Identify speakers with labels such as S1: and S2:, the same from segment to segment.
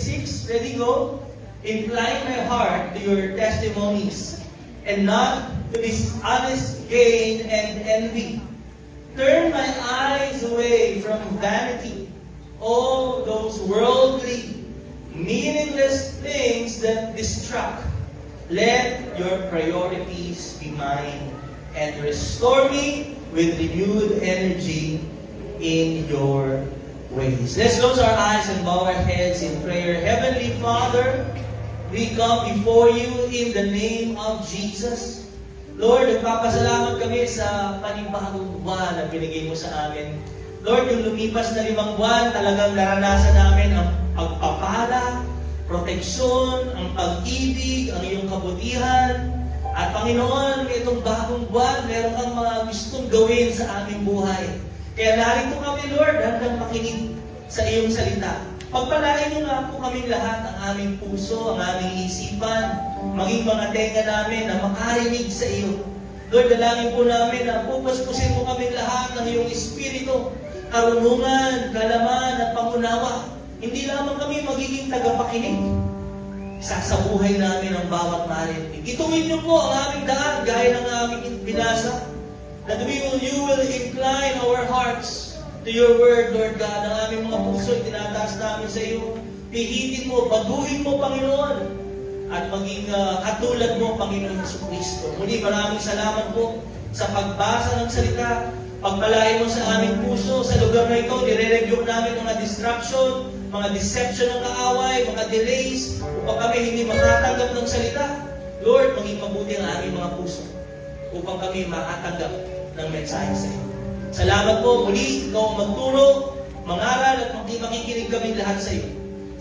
S1: 36, ready, go. Incline my heart to your testimonies, and not to dishonest gain and envy. Turn my eyes away from vanity, all those worldly, meaningless things that distract. Let your priorities be mine, and restore me with renewed energy in your ways. Let's close our eyes and bow our heads in prayer. Heavenly Father, we come before you in the name of Jesus. Lord, nagpapasalamat kami sa panibagong buwan na binigay mo sa amin. Lord, yung lumipas na 5 buwan, talagang naranasan namin ang pagpapala, proteksyon, ang pag-ibig, ang iyong kabutihan. At Panginoon, itong bagong buwan, meron kang mga gustong gawin sa aming buhay. Kaya narito kami, Lord, hanggang makinig sa iyong salita. Pagpalain niyo nga po kami lahat, ang aming puso, ang aming isipan, maging mga tenga namin na makarinig sa iyo. Lord, dalangin po namin na pupuspusin mo kami lahat ng iyong espiritu, karunungan, kalaman at pangunawa. Hindi lamang kami magiging tagapakinig sa buhay namin ang bawat marinig. Ituwid niyo po ang aming daan, gaya ng aming binasa, that you will incline our hearts to your word, Lord God. Ang aming mga puso ay tinataas namin sa iyo. Pihitin mo, baguhin mo, Panginoon, at maging katulad mo, Panginoon Jesucristo. Muli, maraming salamat po sa pagbasa ng salita. Pagpalain mo sa aming puso, sa lugar na ito, nire-review namin mga distraction, mga deception ng kaaway, mga delays, upang kami hindi makatanggap ng salita. Lord, maging mabuti ang aming mga puso upang kami makatanggap ng mensahe sa iyo. Salamat po, muli, ikaw ang magturo, mangaral, at makikinig kami lahat sa iyo.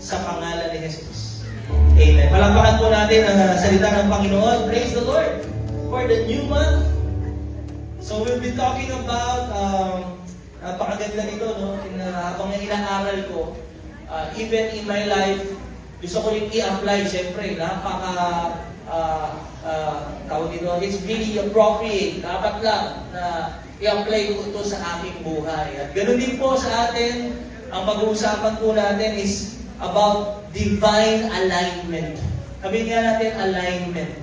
S1: Sa pangalan ni Jesus. Amen. Palakpakan po natin ang salita ng Panginoon. Praise the Lord for the new month. So we'll be talking about, napakaganda nito, no? Habang inaaral ko, even in my life, gusto ko rin i-apply, siyempre, tawag dito, it's really appropriate, dapat lang na i-apply ko ito sa aking buhay. At ganoon din po sa atin, ang pag-uusapan po natin is about divine alignment. Sabihin nga natin, alignment.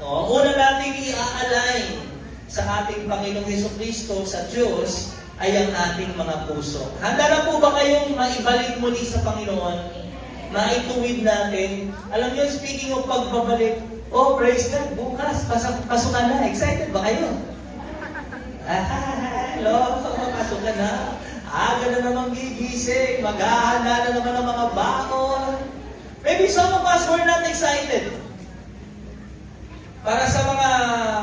S1: Una natin i-align sa ating Panginoong Jesucristo, sa Diyos, ay ang ating mga puso. Handa na po ba kayong maibalik muli sa Panginoon? Maituwid natin? Alam niyo, speaking of pagbabalik, oh, praise God, bukas, pasukan na. Excited ba kayo? Hello, pasukan na. Aga na namang gigising, maghahanda na naman ang mga baon. Maybe some of us were not excited. Para sa mga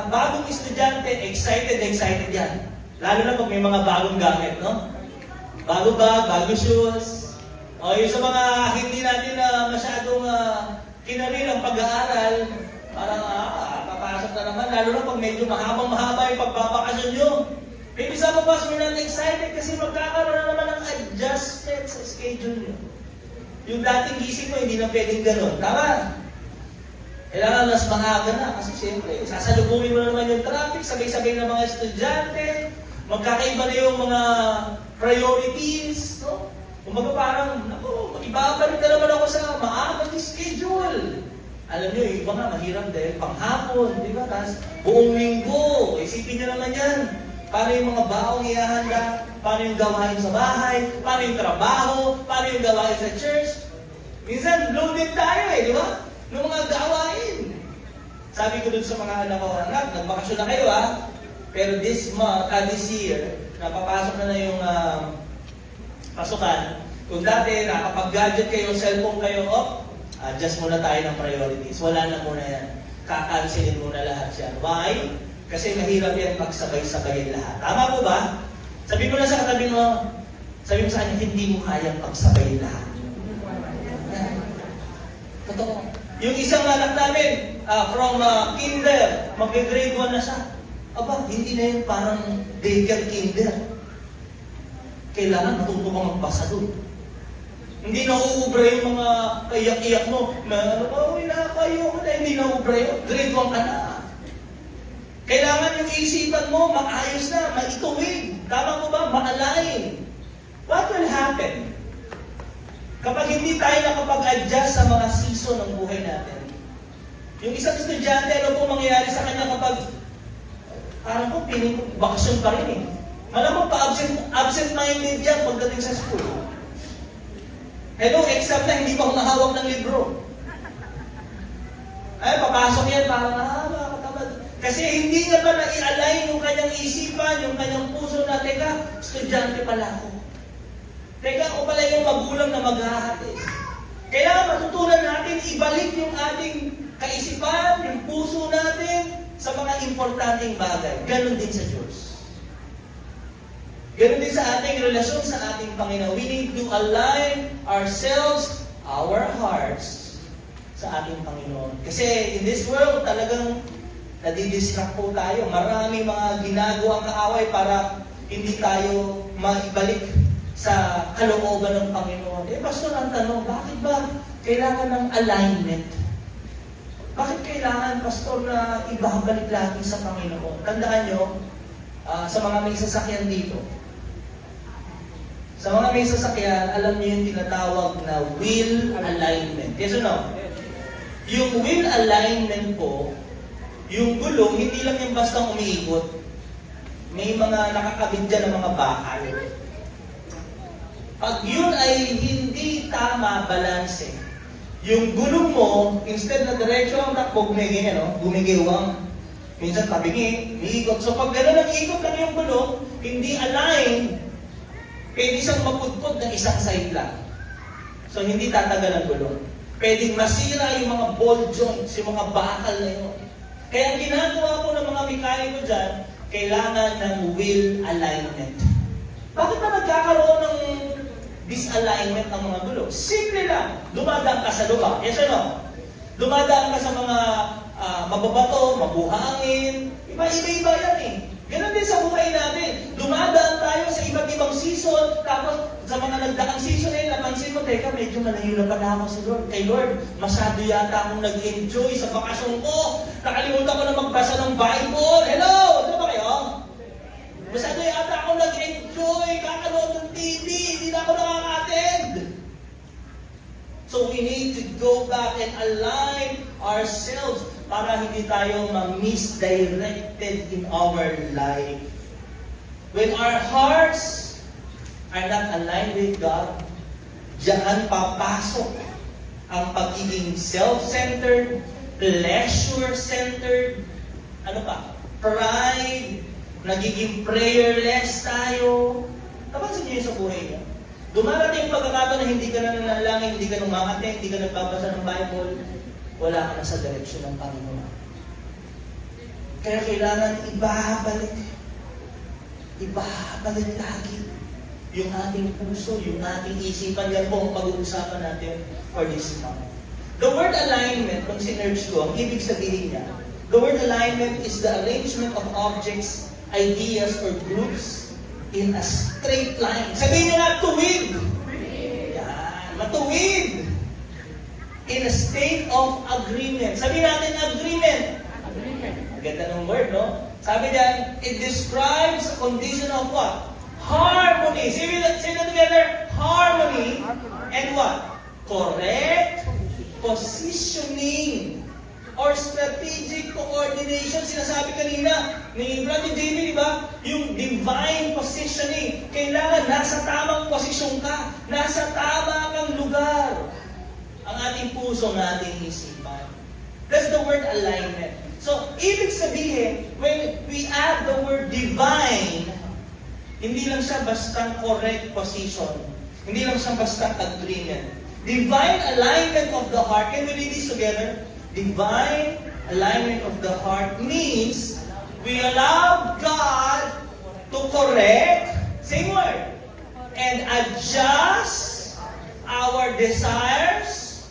S1: bagong estudyante, excited yan. Lalo na pag may mga bagong gamit, no? Bago bag, bago shoes. O yung sa mga hindi natin masyadong kinarin ang pag-aaral, parang papasok na naman. Lalo na pag medyo mahabang-mahaba yung pagbabakasyon nyo. Maybe some of us were not excited kasi magkakaroon na naman ng adjustment sa schedule nyo. Yung dating gising mo, hindi na pwedeng gano'n. Tama? Kailangan mas maaga na kasi siyempre, sasalubungin mo na naman yung traffic, sabay-sabay na mga estudyante, magkakaiba na yung mga priorities, no? Kumbaga parang, ibabalik na naman ako sa maagang schedule. Alam niyo, yung iba nga mahirap dahil panghapon, di ba? Tapos buong linggo, isipin niyo naman yan. Paano yung mga baong ihahanda? Paano yung gawain sa bahay? Paano yung trabaho? Paano yung gawain sa church? Minsan, loaded tayo di ba? Ng mga gawain. Sabi ko dun sa mga anak ko, anak, nagbakasyon na kayo pero this year, napapasok na yung pasukan. Kung dati, nakapag-gadget kayo, cellphone kayo, adjust muna tayo ng priorities. Wala na muna yan. Kakansilin muna lahat yan. Why? Kasi mahirap yan pagsabay-sabayin lahat. Tama po ba? Sabi mo na sa katabi mo, sabi mo sa kanya, hindi mo kayang pagsabayin lahat. Totoo. Yung isang anak namin, from kinder, mag-grade 1 na siya. Aba, hindi na yun parang daycare kinder. Kailangan matuto kang magbasa doon. Hindi na uubra yung mga kaiyak-iyak mo. Inakayo ko na, hindi na uubra yun. Grade 1 ka na. Kailangan yung isipan mo, maayos na, maituwid. Tama mo ba? Ma-align. What will happen? Kapag hindi tayo nakapag-adjust sa mga season ng buhay natin, yung isang estudyante, ano po mangyayari sa kanya kapag parang po piling ko, bakasyon pa rin eh. Malamang absent-minded yan pagdating sa school. Hello, exam na, hindi pa humahawak ng libro. Ay, papasok yan, parang makakatamad. Kasi hindi niya pa na-i-align yung kanyang isipan, yung kanyang puso na, teka, estudyante pala ako. Teka, ako pala yung magulang na maghahati. Kailangan matutunan natin, ibalik yung ating kaisipan, yung puso natin sa mga importanteng bagay. Ganon din sa Diyos. Ganon din sa ating relasyon sa ating Panginoon. We need to align ourselves, our hearts, sa ating Panginoon. Kasi in this world, talagang nadidistract po tayo. Maraming mga ginagawang kaaway para hindi tayo maibalik sa kalooban ng Panginoon. Pastor, ang tanong, bakit ba kailangan ng alignment? Bakit kailangan, Pastor, na ibabalik lagi sa Panginoon? Tandaan nyo, sa mga may sasakyan dito, sa mga may sasakyan, alam niyo yung tinatawag na wheel alignment. Yes or no? Yung wheel alignment po, yung gulong, hindi lang yung bastang umiikot. May mga nakakabit dyan ng mga bakal. Pag yun ay hindi tama, balanse, yung gulong mo, instead na diretso ang takbo, gumigiwang. Minsan tabingi, umiikot. So pag gano'n ang ikot lang yung gulong, hindi aligned, pwede siyang mapudpod ng isang side lang. So hindi tatagal ang gulong. Pwedeng masira yung mga ball joints, yung mga bakal na yun. Kaya ang ginagawa ko ng mga mekaniko dyan, kailangan ng wheel alignment. Bakit ba nagkakaroon ng disalignment ng mga gulong? Simple lang. Dumadaan ka sa lupa. Yes or no? Dumadaan ka sa mga mababato, mabuhangin. Iba-iba yan eh. Ganon din sa buhay natin. Dumadaan tayo sa iba't ibang season, tapos sa mga nagdaang season eh, napansin mo, teka, medyo malayo na pala ako sa Lord. Kay Lord, masyado yata akong nag-enjoy sa bakasyon ko. Nakalimutan ko na magbasa ng Bible. Hello! Ano ba kayo? Masyado yata akong nag-enjoy, kakanood ng TV, hindi na ako nakaka-attend. So we need to go back and align ourselves para hindi tayo ma-misdirected in our life. When our hearts are not aligned with God, diyan papasok ang pagiging self-centered, pleasure-centered, ano pa? Pride, nagiging prayerless tayo. Kapansin niyo sa buhay niyo? Dumarating yung pagkakataon na hindi ka na nanalangin, hindi ka numakate, hindi ka nagbabasa ng Bible, wala ka na sa direksyon ng Panginoon. Kaya kailangan ibabalik lagi yung ating puso, yung ating isipan. Yan po ang pag-uusapan natin for this month. The word alignment, kung sinerge ko, ang ibig sabihin niya, the word alignment is the arrangement of objects, ideas, or groups in a straight line. Sabihin niyo nga, tuwid. Yan, matuwid. In a state of agreement. Sabihin natin, agreement. Ganda ng word, no? Sabi diyan, it describes a condition of what? Harmony. Say that together. Harmony. And what? Correct positioning or strategic coordination. Sinasabi kanina ni Brother Jamie, di ba? Yung divine positioning. Kailangan nasa tamang posisyon ka. Nasa tama kang lugar. Ang ating puso, ang ating isipan. That's the word alignment. So, ibig sabihin, when we add the word divine, hindi lang siya bastang correct position. Hindi lang siya bastang agreement. Divine alignment of the heart. Can we read this together? Divine alignment of the heart means we allow God to correct, same word, and adjust our desires,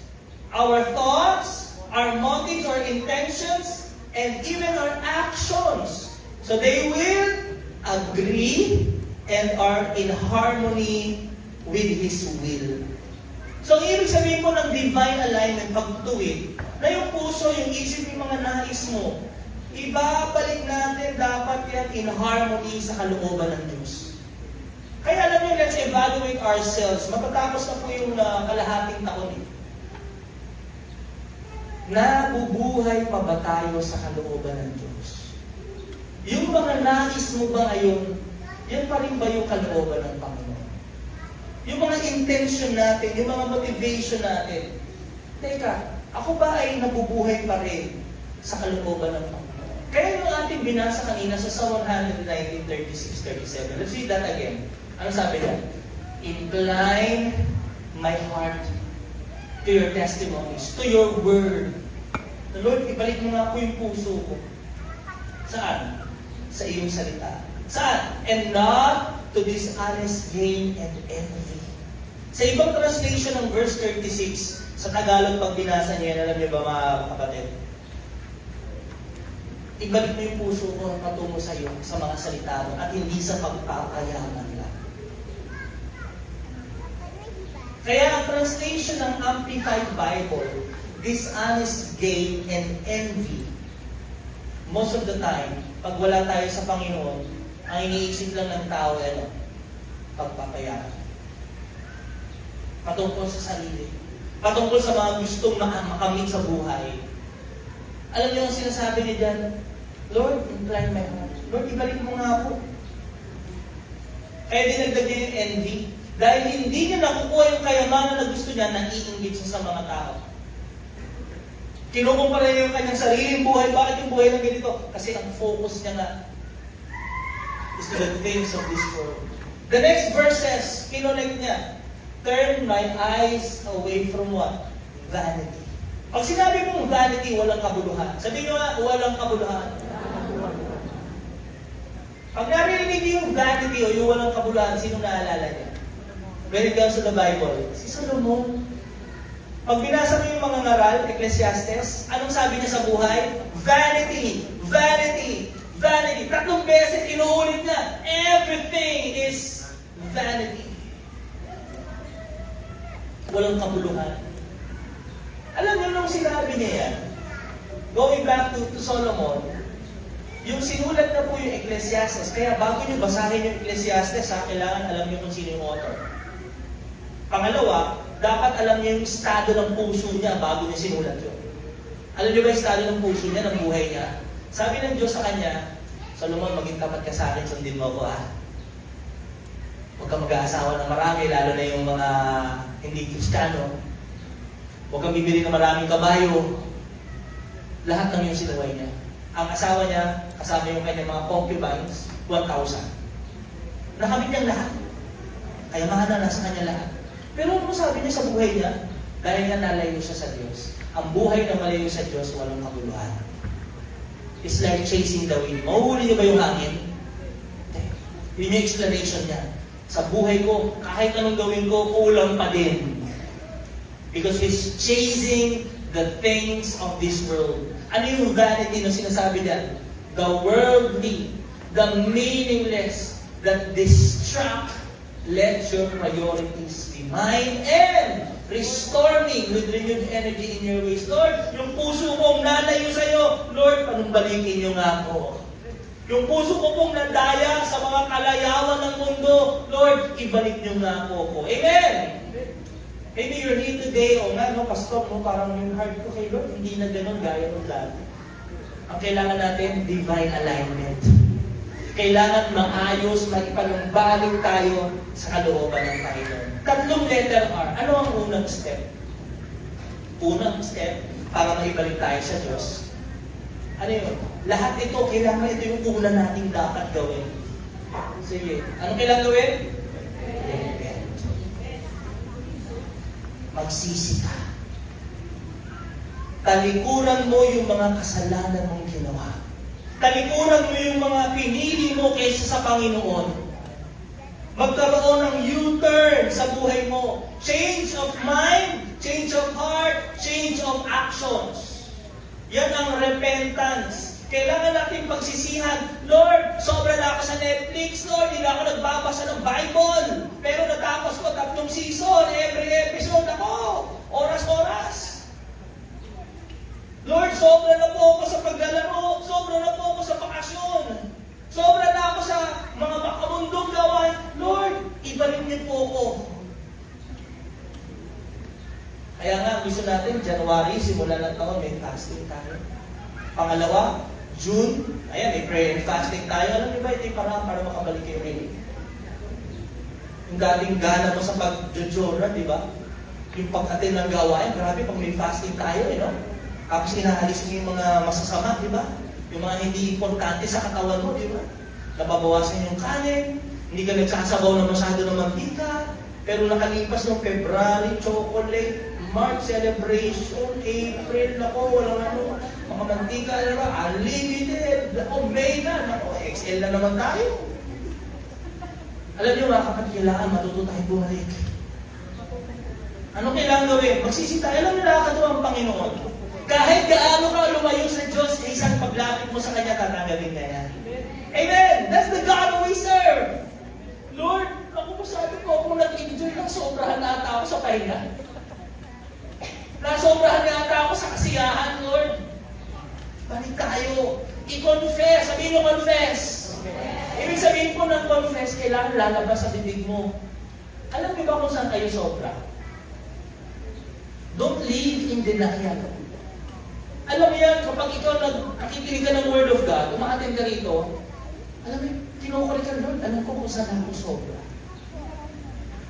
S1: our thoughts, our motives or intentions, and even our actions. So they will agree and are in harmony with His will. So, ibig sabihin po ng divine alignment, pagtuwid, na yung puso, yung isip, yung mga nais mo, ibabalik natin dapat yan in harmony sa kalooban ng Diyos. Kaya alam niyo, let's evaluate ourselves. Matatapos na po yung kalahating taon eh. Nabubuhay pa ba tayo sa kalooban ng Diyos? Yung mga nais mo ba ngayon, yan pa rin ba yung kalooban ng Panginoon? Yung mga intention natin, yung mga motivation natin, teka, ako ba ay nabubuhay pa rin sa kalooban ng Panginoon? Kaya yung ating binasa kanina sa Psalm 119:36-37, let's read that again. Ano sabi niya? Incline my heart to your testimonies, to your word. The Lord, ibalik mo nga po yung puso ko. Saan? Sa iyong salita. Saan? And not to dishonest gain and envy. Sa ibang translation ng verse 36, sa Tagalog pag binasa niya, alam niyo ba mga kapatid? Ibalik mo yung puso ko patungo sa iyo, sa mga salita mo, at hindi sa pagpapayaman lang. Kaya ang translation ng Amplified Bible, dishonest gain and envy, most of the time, pag wala tayo sa Panginoon, ang iniisip lang ng tao ay pagpapayaman. Patungkol sa sarili. Patungkol sa mga gustong makamit sa buhay. Alam niyo ang sinasabi niya dyan? Lord, incline my heart. Lord, ibalik mo nga po. Kaya dinagdag niya yung envy. Dahil hindi niya nakukuha yung kayamanan na gusto niya, naiinggit siya sa mga tao. Kinukumpara niya yung kanyang sariling buhay. Bakit yung buhay ng ganito? Kasi ang focus niya nga is to the things of this world. The next verses, kinonect niya, turn my eyes away from what? Vanity. Pag sinabi mong vanity, walang kabuluhan. Sabihin nyo nga, walang kabuluhan. Pag narinig niyo yung vanity o yung walang kabuluhan, sino naalala niya? When it comes to the Bible, si Solomon. Pag binasa mo yung mga ngaral, Ecclesiastes, anong sabi niya sa buhay? Vanity, vanity, vanity. 3 beses inuulit niya. Everything is vanity. Walang kabuluhan. Alam niyo nung sinabi niya yan, going back to Solomon, yung sinulat na po yung Ecclesiastes, kaya bago niyo basahin yung Ecclesiastes, kailangan alam niyo kung sino yung author. Pangalawa, dapat alam niyo yung estado ng puso niya bago niya sinulat yun. Alam niyo ba yung estado ng puso niya, ng buhay niya? Sabi ng Diyos sa kanya, Solomon, maging tapat ka sa akin, sundin mo ako Huwag kang mag-aasawa ng marami, lalo na yung mga hindi Kristiyano. Huwag kang bibili ng maraming kabayo. Lahat ng yung sinuway niya. Ang asawa niya, kasama yung kanyang mga concubines, 1,000. Nakamit niyang lahat. Kaya mahal na nasa kanya lahat. Pero ano sabi niya sa buhay niya? Dahil nga nalayo siya sa Diyos. Ang buhay na malayo sa Diyos, walang kabuluhan. It's like chasing the wind. Mahuhuli niyo ba yung hangin? Yun yung explanation niya. Sa buhay ko, kahit anong gawin ko, kulang pa din. Because he's chasing the things of this world. Ano yung vanity na sinasabi niya? The worldly, the meaningless, that distract. Let your priorities be mine and restore me with renewed energy in your ways. Lord, yung puso kong nalayo sa iyo, Lord, panumbalikin niyo nga ako. Yung puso ko pong nandaya sa mga kalayawan ng mundo, Lord, ibalik niyo nga ako. Amen! Maybe you're here today, pastor, parang yung heart ko kay Lord, hindi na ganun gaya ng dati. Ang kailangan natin, divine alignment. Kailangan maayos, maipanumbalik tayo sa kalooban ng Panginoon. 3 letter R. Ano ang unang step? Unang step, para maibalik tayo sa Diyos. Ano yun? Lahat ito, kailangan ito yung una nating dapat gawin. Sige. Ano kailangan gawin? Repent. Magsisi ka. Talikuran mo yung mga kasalanan mong ginawa. Talikuran mo yung mga pinili mo kaysa sa Panginoon. Magkaroon ng U-turn sa buhay mo. Change of mind, change of heart, change of actions. Yan ang repentance. Kailangan natin pagsisihan. Lord, sobra na ako sa Netflix. Lord, hindi na ako nagbabasa ng Bible. Pero natapos ko 3 season, every episode ako. Oras-oras. Lord, sobra na po ako sa paglalaro. Sobra na po ako sa bakasyon. Sobra na ako sa mga makamundong gawain. Lord, Una, gusto natin, January, simula ng taon, may fasting tayo. Pangalawa, June, ayan, may prayer and fasting tayo. Alam niyo ba, ito yung parang para makabalik kayo rin. Yung dating gana mo sa pag-jojora, di ba? Yung pag-attend ng gawain, grabe, pag may fasting tayo, no? Tapos inaalis mo yung mga masasama, di ba? Yung mga hindi importante sa katawan mo, di ba? Nababawasan yung kanin, hindi ka nagsasabaw na masyado ng mantika, pero nakalipas ng February, chocolate, March celebration, April, nako, walang ano, mga mantika, di ba? Unlimited, nako, May na, nako, XL na naman tayo. Alam niyo mga kapatid, kailangan matuto tayo bumalik. Ano kailangan gawin? Magsisi tayo. Alam niyo nakakatuwa ang Panginoon. Kahit gaano ka lumayo sa Diyos, isang paglapit mo sa Kanya, tatanggapin ka yan. Amen! That's the God we serve! Lord, ako masabi ko, kung nag-enjoy lang, sobrahan na ata ako sa pahinga. Nasobrahan na ata ako sa kasiyahan, Lord. Balik tayo. I-confess. Sabihin mo, confess. Ibig sabihin po ng confess, kailangan lalabas sa bibig mo. Alam niyo ba kung saan kayo sobra? Don't live in denial. Alam mo yan, kapag ikaw nakikinig ka ng Word of God, umaattend ka rito, alam mo, kinukulit ka, Lord, alam ko kung saan ako sobra.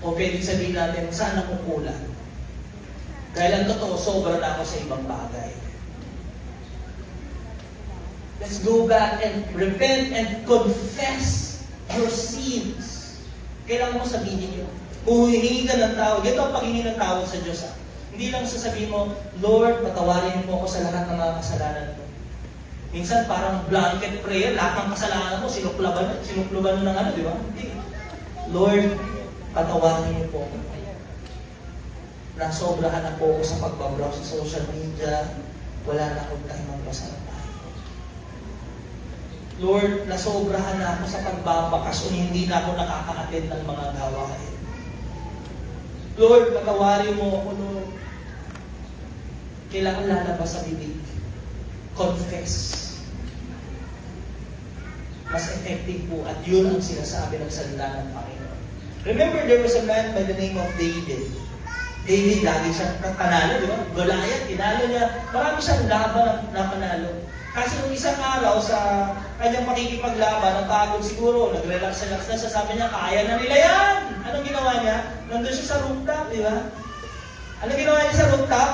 S1: O pwede sabihin natin, saan ako kulang. Dahil ang totoo, sobra na ako sa ibang bagay. Let's go back and repent and confess your sins. Kailangan mo sabihin yun. Kung hihingi ka ng tawag, ito ang paghingi ng tawag sa Diyos. Hindi lang sasabihin mo, Lord, patawarin mo ako sa lahat ng mga kasalanan ko. Minsan parang blanket prayer, lahat ng kasalanan mo, sinukluban mo ng ano, di ba? Hindi. Lord, patawarin niyo po ako. Nasobrahan na po ako sa pagbabrowse sa social media, wala na akong time magpasalamat. Lord, nasobrahan na ako sa pagbabakasyon, hindi na ako nakaka-attend ng mga gawain. Lord, patawarin mo ako, Lord. Kailangan lalabas sa bibig. Confess. Mas effective po at yun ang sinasabi ng salita ng Panginoon. Remember, there was a man by the name of David. David, lagi siyang panalo, di ba? Goliath, tinalo niya. Marami siyang laban na panalo. Kasi nung isang araw sa kanyang pakikipaglaban, napagod siguro, nag-relax-relax na siya, sabi niya, kaya na nila yan! Anong ginawa niya? Nandun siya sa rooftop, di ba? Anong ginawa niya sa rooftop?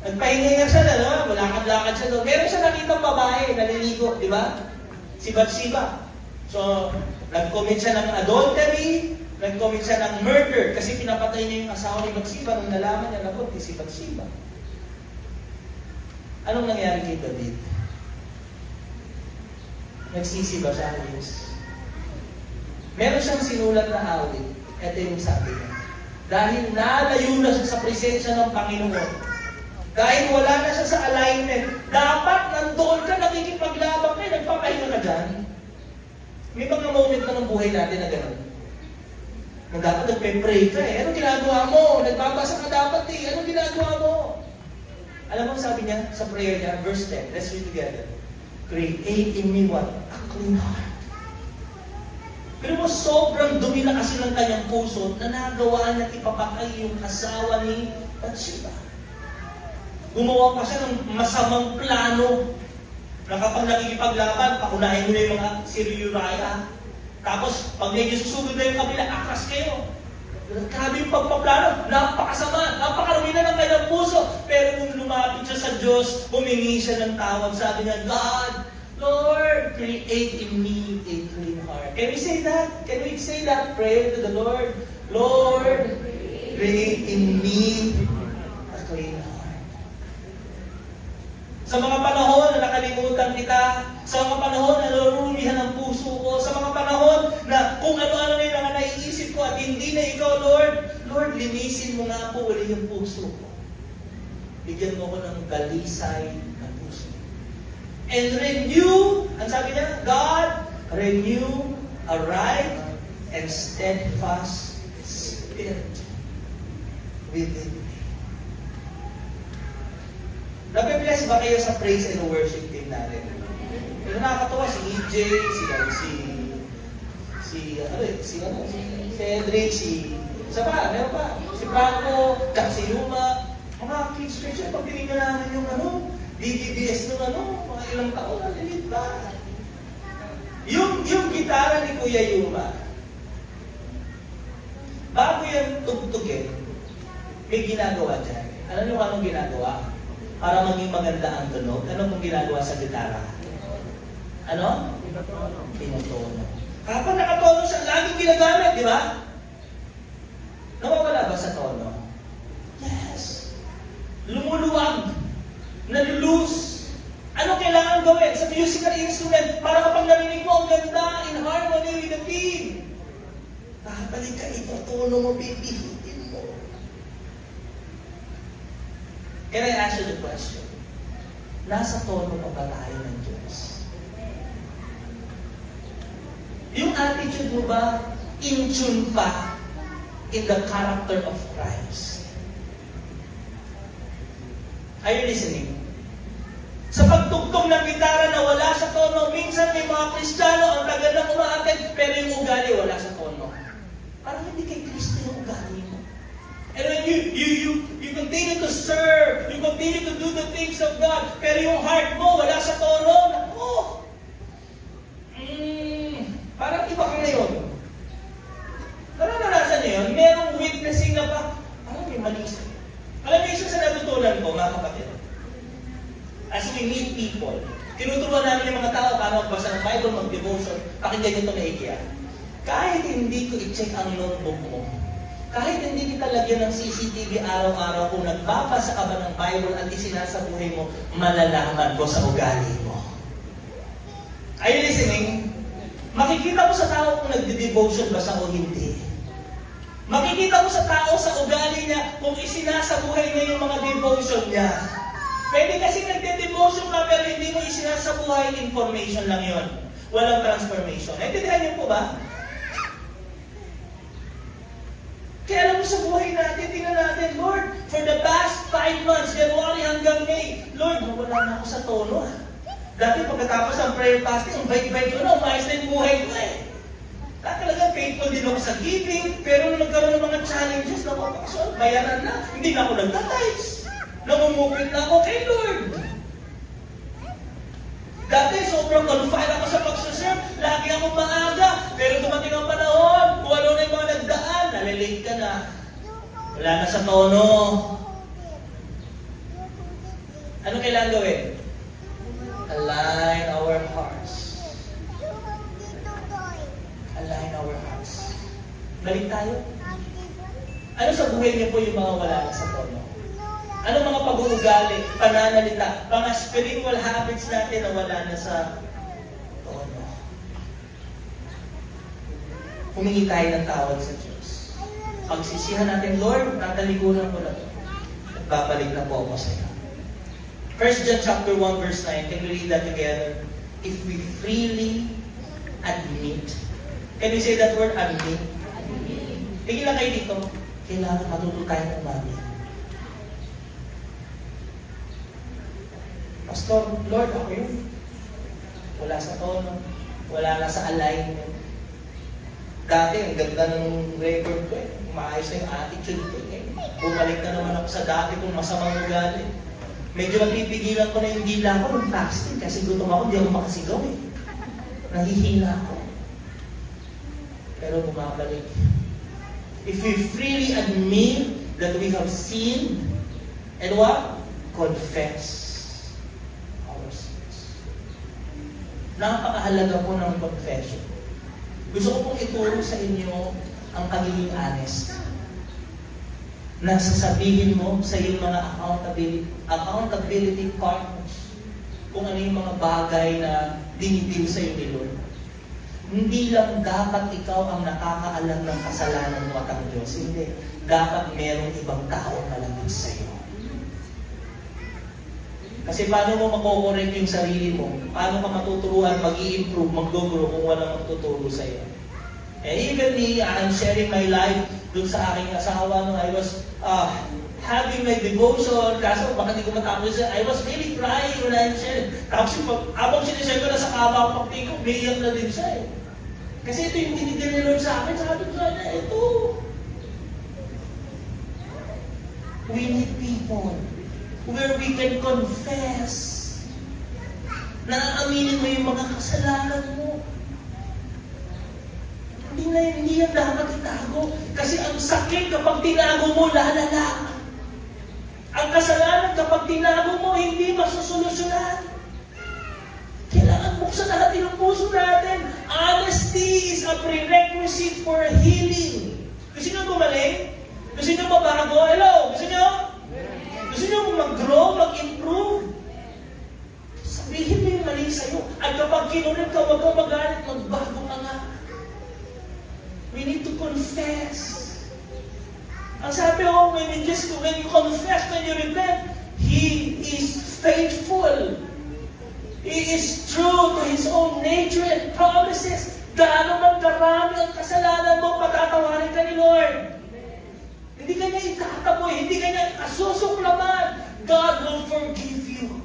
S1: Nagpahinga siya na, no? Lakad-lakad siya doon. Meron siya nakitang babae, naliligo, di ba? Si Bathsheba. So, nag-commit siya ng adultery, nag-commit siya ng murder, kasi pinapatay niya yung asawa ni Bathsheba nung nalaman niya na si Bathsheba. Anong nangyari kay David? Nagsisi ba siya? Yes. Meron siyang sinulat na awit. Ito yung sabi niya. Dahil nalayo na siya sa presensya ng Panginoon. Dahil wala na siya sa alignment. Dapat nandoon ka, nakikipaglabang ka, nagpapahinga ka dyan. May mga moment na ng buhay natin na gano'n. Na dapat nagpe-pray ka eh. Anong ginagawa mo? Nagbabasa ka dapat eh. Anong ginagawa mo? Alam mo sabi niya sa prayer niya, verse 10, let's read together. Create in me what? A clean heart. Pero mo sobrang dumi na kasi ng kanyang puso na nagawa niya ipapakay yung asawa ni Bathsheba. Gumawa pa siya ng masamang plano na kapag nakikipaglaban, paunahin mo na yung mga si Uriah. Tapos, pag medyo susugod na yung kabila, akras kayo. Grabe yung pagpaplano, napakasama, napakarumi na ng kanyang puso. Pero nung lumapit siya sa Diyos, humingi siya ng tawag. Sabi niya, God, Lord, create in me a clean heart. Can we say that? Can we say that prayer to the Lord? Lord, create in me a clean heart. Sa mga panahon na nakalimutan kita, sa mga panahon na narurumihan ang puso ko, sa mga panahon na kung ano-ano na yung mga naiisip ko at hindi na ikaw, Lord, linisin mo nga po uli yung puso ko. Bigyan mo ko ng galisay ng puso. And renew, ang sabi niya, God, renew a right and steadfast spirit within me. Nabe-bless ba kayo sa praise and worship team natin? Pero nakakatawa si EJ, si Edric, si Franco, si Luma. Mga kids Christian, pag tinignan namin yung DDBS nung mga ilang taon, nalilit pa. Yung gitara ni Kuya Yuma, bago yan tugtugin, may ginagawa dyan. Alam niyo kung anong ginagawa? Para maging maganda ang tunog. Ano pong ginagawa sa gitara? Ano? Tinutono. Kapag nakatono siya, laging ginagamit, di ba? Nawawala ba sa tono? Yes. Lumuluwag. Nalulus. Ano kailangan gawin sa musical instrument para kapag narinig mo ang ganda in harmony with the team? Kakabalik ka, itotono mo, pipihitin mo. Can I ask you the question? Nasa tono pa ba tayo ng Diyos? Yung attitude mo ba in tune pa in the character of Christ? Are you listening? Sa pagtugtog ng gitara na wala sa tono, minsan may mga Kristiyano ang tagal na umaattend, pero yung ugali wala sa tono. Parang hindi kay Kristo yung ugali mo. And when you continue to serve, you continue to do the things of God, pero yung heart mo wala sa tono, naku! Parang iba ka ngayon. Naranasan niyo yun? Merong witnessing na pa, parang may mali isa. Alam niyo, isa sa natutunan ko, mga kapatid. As we meet people, tinuturuan namin yung mga tao paano magbasa ng Bible, mag-devotion, pakinggan nyo ito na ikiya. Kahit hindi ko i-check ang notebook mo, kahit hindi kita lagyan ng CCTV araw-araw, kung nagbabasa ka ba ng Bible at isinasabuhay mo, malalaman ko sa ugali mo. Are you listening? Makikita mo sa tao kung nagde-devotion ba siya o hindi. Makikita mo sa tao sa ugali niya kung isinasabuhay niya yung mga devotion niya. Pwede kasi nagde-devotion ka pero hindi mo isinasabuhay, information lang yon. Walang transformation. Naintindihan niyo po ba? Kaya alam mo sa buhay natin, tingnan natin, Lord, for the past 5 months, January hanggang May, Lord, nawala na ako sa tono. Dati pagkatapos ng prayer fasting, ang bait-bait ko na, umayos na yung buhay ko eh. Talagang faithful din ako sa giving, pero nung nagkaroon ng mga challenges na mapakasol, bayaran na, hindi na ako nagtatides. Namumupit na ako kay Lord. Dati sobrang on fire ako sa pagsuserve, lagi ako maaga, pero dumating ang panahon, kung ano na yung mga nagdaan, nalilate ka na. Wala na sa tono. Ano kailangan gawin? Align our hearts. Align our hearts. Balik tayo. Ano sa buhay niyo po yung mga wala na sa tono? Ano mga pag-uugali, pananalita, mga spiritual habits natin na wala na sa tono? Humingi tayo ng tawad sa Diyos. Pagsisihan natin, Lord, tatalikuran ko na ito. At babalik na po ako sa iyo. 1 John chapter 1 verse 9, can we read that together? If we freely admit, can we say that word, admit? Tingin lang kayo dito, kailangan matuto tayo ng umami. Pastor, Lord, ako yun. Wala sa tono, wala na sa alignment. Dati, ang ganda ng record ko eh. Maayos na yung attitude ko eh. Bumalik na naman ako sa dati kong masamang ugali. Medyo napipigilan ko na yung dila ko ng fasting kasi gutom ako, hindi ako makasigaw eh. Nahihina ako. Pero bumabalik. If we freely admit that we have sinned, and what? Confess our sins. Napakahalaga po ng confession. Gusto ko pong ituro sa inyo ang pagiging honest. Nasasabihin mo sa iyong mga accountability partners kung ano yung mga bagay na dinidil sa iyo ni Lord. Hindi lang dapat ikaw ang nakakaalam ng kasalanan mo at ang Diyos. Hindi. Dapat merong ibang tao malapit sa iyo. Kasi paano mo makokorek yung sarili mo? Paano ka matuturuan, mag-i-improve, mag-grow kung walang magtuturo sa iyo? And even me, I'm sharing my life dun sa aking asawa nung I was having my devotion, kaso baka hindi ko matapos siya. I was really crying when I shared. Tapos habang sinishare ko na sa kama, pagtingin ko, biyak na din siya eh. Kasi ito yung tinigyan ni Lord sa akin, sabi ko sana, ito. We need people where we can confess. Naaaminin mo yung mga kasalanan mo. Hindi yan dapat itago. Kasi ang sakit kapag tinago mo, lalala. Ang kasalanan kapag tinago mo, hindi masusolusyonan. Kailangan buksan natin ang puso natin. Honesty is a prerequisite for healing. Gusto nyo gumaling? Gusto nyo mabago? Hello? Gusto nyo? Gusto nyo mag-grow, mag-improve? Sabihin mo yung mali sa'yo. At kapag kinulit ka, huwag kang magalit, magbago ka nga. We need to confess. Ang sabi ko, when you confess, when you repent, He is faithful. He is true to His own nature and promises. Gaano man karami ang kasalanan mo, patatawarin ka ni Lord. Hindi ka niya itataboy, hindi ka niya kasusuklaman. God will forgive you.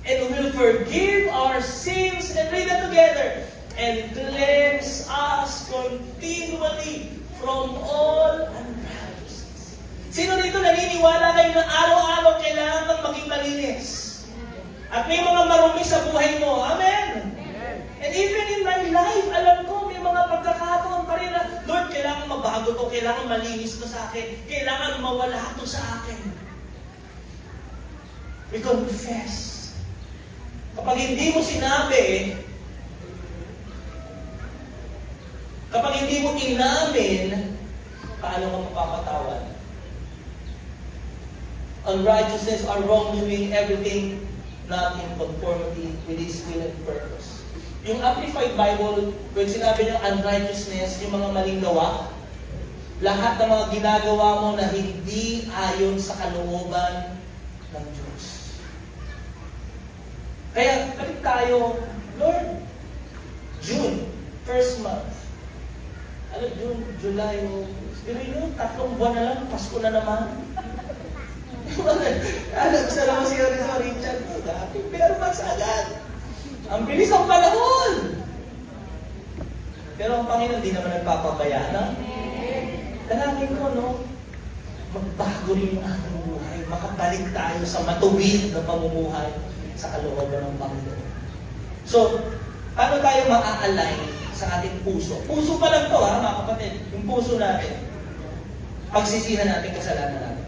S1: And will forgive our sins, and read that together, and cleanse us continually from all unrighteousness. Sino dito naniniwala kayo na araw-araw kailangan kang maging malinis? At may mga marumi sa buhay mo. Amen? And even in my life, alam ko, may mga pagkakataon pa rin na, Lord, kailangan mabago to, kailangan malinis to sa akin, kailangan mawala to sa akin. We confess. Kapag hindi mo sinabi, kapag hindi mo inamin, paano ka mapapatawad? Unrighteousness are wrongdoing, everything not in conformity with His will and purpose. Yung Amplified Bible, when sinabi niyo unrighteousness, yung mga maling gawa, lahat ng mga ginagawa mo na hindi ayon sa kalooban ng Diyos. Kaya, balik tayo, Lord, June, first month. Alam, June, July, pero yun, 3 buwan na lang, Pasko na naman. Alam, gusto naman si Richard, pero mas agad. Ang bilis ang panahon! Pero ang Panginoon, di naman nagpapabaya, no? Dalangin ko, no? Magbago rin yung ating buhay. Makabalik tayo sa matuwid na pamumuhay sa kalooban ng Panginoon. So, paano tayo maa-align sa ating puso? Puso pa lang to, ha, mga kapatid. Yung puso natin. Pagsisihan natin kasalanan natin.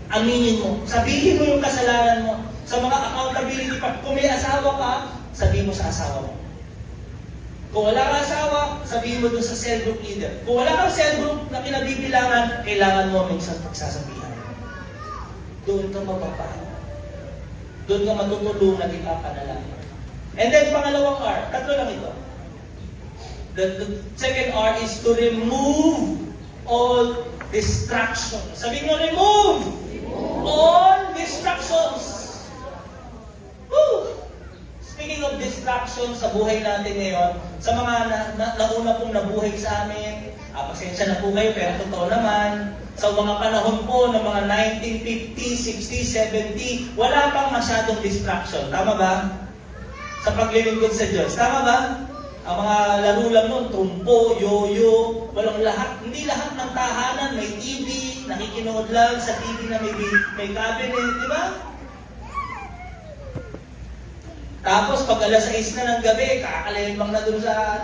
S1: Aminin mo. Sabihin mo yung kasalanan mo. Sa mga accountability pa. Kung may asawa ka, sabihin mo sa asawa mo. Kung wala kang asawa, sabihin mo doon sa cell group leader. Kung wala kang cell group na kinabibilangan, kailangan mo minsan pagsasabihan. Doon ka mapapahan. Doon ka matutulungan, ipapanalangin. And then, pangalawang R. 3 lang ito. The second R is to remove all distractions. Sabihin mo, remove all distractions. Woo! Speaking of distractions sa buhay natin ngayon, sa mga nauna pong nabuhay sa amin, pasensya na po kayo, pero totoo naman, sa mga panahon po ng mga 1950, 60, 70, wala pang masyadong distraction. Tama ba? Sa paglilingkod sa Diyos. Tama ba? Ang mga laro lang nun, trumpo, yo-yo, walang lahat, hindi lahat ng tahanan, may TV, nakikinood lang sa TV na may cabinet, di ba? Tapos pag alas 6 na ng gabi, kakalimbang na dun sa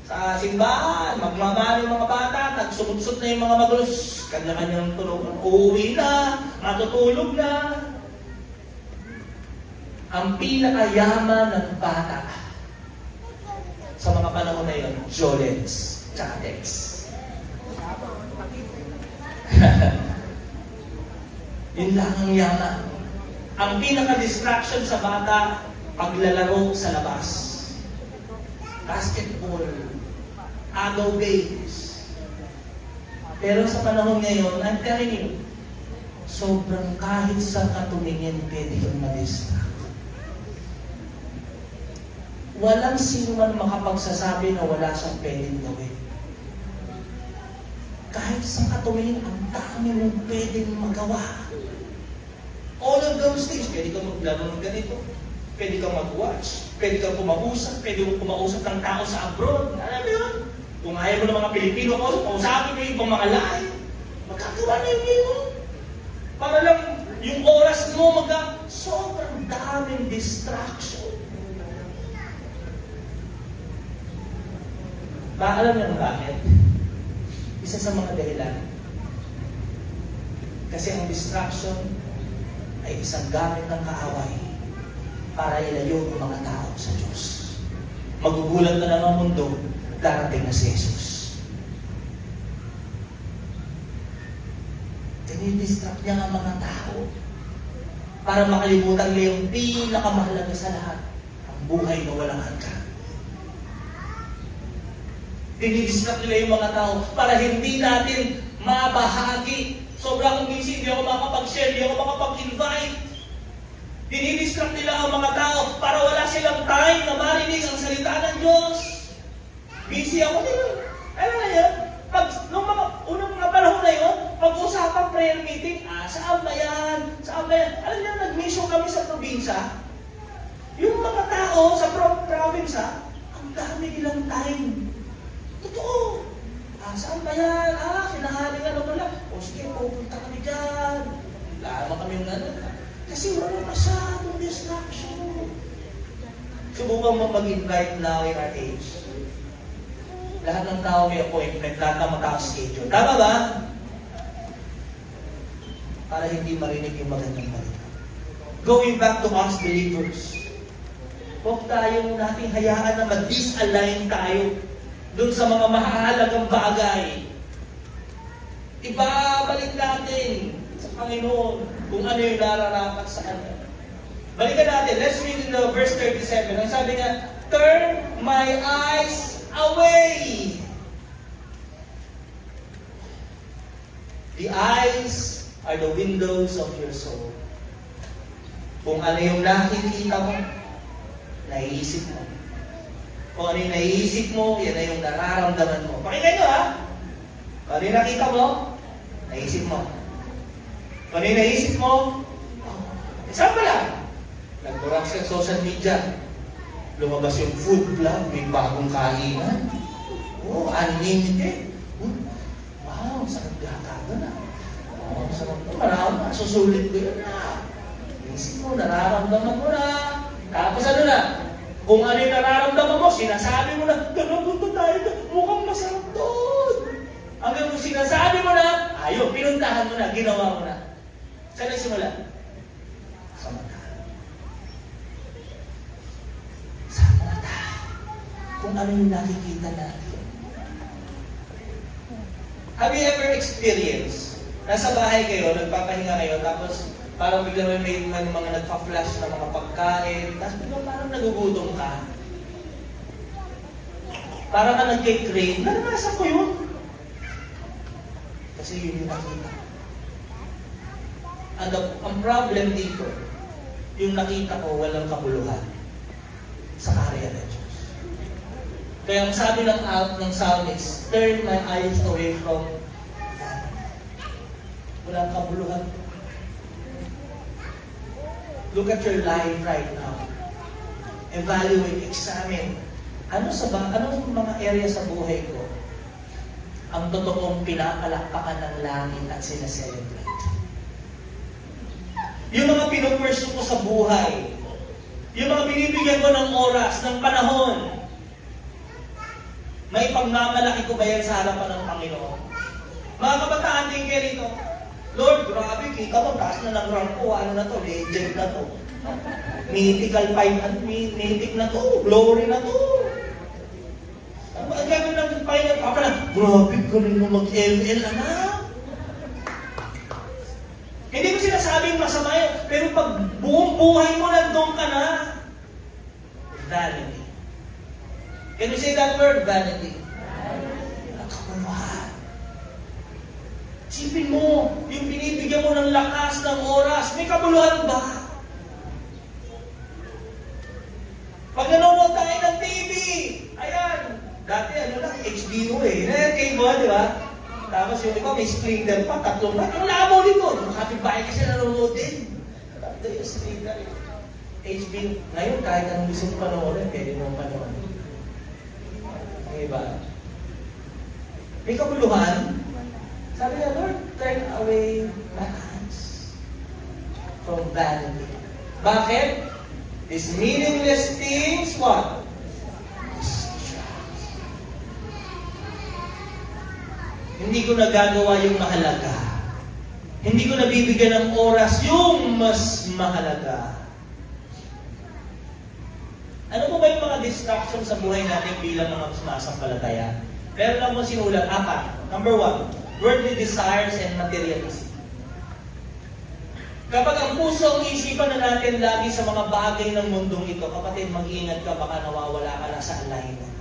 S1: sa simbahan, magmamano yung mga bata, nagsumutsot na yung mga magulos, kanya-kanyang tulog, uuwi na, matutulog na. Ang pinakayaman ng bata sa mga panahon na yun, Jolens, tsaka Dex. Yun lang ang yaman. Ang pinaka-distraction sa bata, paglalaro sa labas. Basketball, agaw games. Pero sa panahon ngayon, I'm telling you, sobrang kahit sa katumingin, pwede kang ma-distract. Walang sino man makapagsasabi na wala siyang pwedeng gawin. Kahit sa katumingin, ang dami mong pwedeng magawa. All of those things, pwede kang maglaro ng ganito, pwede kang mag-watch, pwede kang kumausap, pwede kang kumausap ng tao sa abroad. Alam mo yun? Kung ayaw mo ng mga Pilipino, kausapin mo yung ibang mga lahi. Magkakaroon ginagawa na yung mo. Para lang yung oras mo sobrang daming distraction. Alam niyo bakit? Isa sa mga dahilan. Kasi ang distraction ay isang gamit ng kaaway para ilayo ang mga tao sa Diyos. Magugulat na lang ang mundo, darating na si Jesus. Dinidistract niya ang mga tao para makalimutan nila yung pinakamahalaga sa lahat, ang buhay na walang hanggan. Dinidistract nila yung mga tao para hindi natin mabahagi. Sobra akong busy, hindi ako makapag-share, hindi ako makapag-invite. Dinidistract nila ang mga tao para wala silang time na marinig ang salita ng Diyos. Busy ako din. Alam na yan? Nung mga unang mga panahon na yun, pag-usapang prayer meeting, saan ba yan? Saan ba yan? Alam niyo, nag-mission kami sa probinsya. Yung mga tao sa province, ang dami nilang time. Totoo. Saan ba yan? Kinahaling ano pala. O sige, pupunta kami dyan. Lama kami yung kasi wala masyadong distraction. Subukan mo mag-invite now in our age. Lahat ng tao may appointment, lahat ng mga tao schedule. Tama ba? Para hindi marinig yung magandang balita. Going back to us believers, huwag tayong nating hayaan na mag-disalign tayo dun sa mga mahalagang bagay. Ibabalik natin sa Panginoon kung ano yung nararapat sa Kanya. Balikan natin. Let's read in the verse 37. Ang sabi nga, turn my eyes away. The eyes are the windows of your soul. Kung ano yung nakikita mo, naiisip mo. Kung ano yung naiisip mo, yan na yung nararamdaman mo. Pakinggan nyo Kung ano yung nakita mo, naisip mo. Kung ano yung naisip mo, example lang. Nag-browse ka sa social media. Lumabas yung food vlog, may bagong kainan. Unlimited. Wow, sarap gata na. Sarap na. Marami na. Susulit ko yun na. Naisip mo, nararamdaman mo na. Tapos ano na? Kung ano yung nararamdaman mo, sinasabi mo na, punta tayo doon. Mukhang masarap doon. Hanggang kung sinasabi mo na, pinuntahan mo na, ginawa mo na. Saan nagsimula? Sa mata. Sa mata. Kung ano yung nakikita natin. Have you ever experienced, nasa bahay kayo, nagpapahinga kayo, tapos parang biglang may mga nagpa-flash na mga pagkain, tapos biglang parang nagugutom ka. Parang ka nag-crave. Naranasan ko yun. Kasi yun yung nakita. Ang problem dito, yung nakita ko walang kabuluhan sa karya ng Diyos. Kaya ang sabi ng psalmist, turn my eyes away from that. Walang kabuluhan. Look at your life right now. Evaluate, examine. Anong mga area sa buhay ko ang totoong pinapalakpakan ng langit at sinaselebrate? Yung mga pinupursu ko sa buhay, yung mga binibigyan ko ng oras, ng panahon, may pagmamalaki ko ba yan sa harapan ng Panginoon? Mga kabataan din kayo rito, Lord, grabe, kita mo, taas na ng rank ko, ano na to, legend na to. Mythical 5, mythic na to, glory na to. Ang gagawin ng pilot, grabe, galing mo mag-ML, anak. Hindi ko sinasabing masama yun, pero pag buong buhay mo, nandun ka na. Vanity. Can you say that word? Vanity. Nakakuluhan. Sipin mo, yung binibigyan mo ng lakas ng oras, may kabuluhan ba? Pag nanonood tayo ng TV, ayan, dati HBO cable, di ba? Tapos yung iba may splitter pa, 3 na, yung labo dito, makapit-bahay kasi nanonood din. Ito yung splitter. HBO, ngayon kahit anong gusto mo panoorin, pwede mo panoorin. Di ba? May kabuluhan. Sabi niya, Lord, turn away my eyes from vanity. Bakit? These meaningless things, what? Hindi ko nagagawa yung mahalaga. Hindi ko nabibigyan ng oras yung mas mahalaga. Ano po ba yung mga distractions sa buhay natin bilang mga sumasampalataya? Meron lang mo sinulat, 4. Number 1, worldly desires and materialism. Kapag ang puso ang isipan na natin lagi sa mga bagay ng mundong ito, kapatid, mag-iingat ka, baka nawawala ka na sa alignment.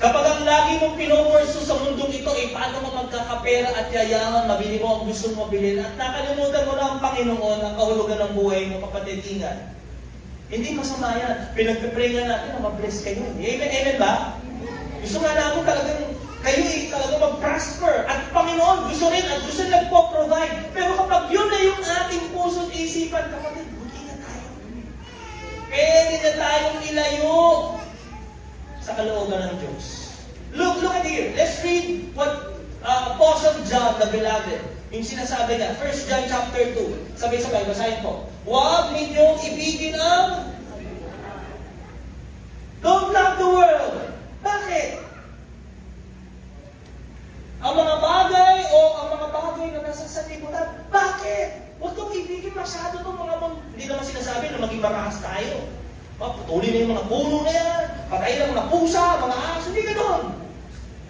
S1: Kapag ang lagi mong pinupursu sa mundong ito, paano mo magkakapera at yayaman, mabili mo ang gusto mo bilhin, at nakalimutan mo na ang Panginoon, ang kahulugan ng buhay mo, kapatid, ingat. Hindi masama yan. Pinagpipray nga natin na ma-bless kayo. Amen, amen ba? Gusto nga namin talagang kayo talagang mag-prosper. At Panginoon, gusto rin at gusto rin nagpo-provide. Pero kapag yun na yung ating puso at isipan, kapatid, buti na tayo. Pwede na tayong ilayo sa kalooban ng Diyos. Look at here. Let's read what Apostle John, the beloved, yung sinasabi niya. 1 John chapter 2. Sabay-sabay, basahin po. Huwag ninyong ibigin ang don't love the world. Bakit? Ang mga bagay o ang mga bagay na nasa sanlibutan. Bakit? Huwag kong ibigin masyado itong mga hindi naman sinasabi na maging marakas tayo. Putulin na yung mga puno na yan. Patay na mga pusa, mga aso. Hindi ganoon.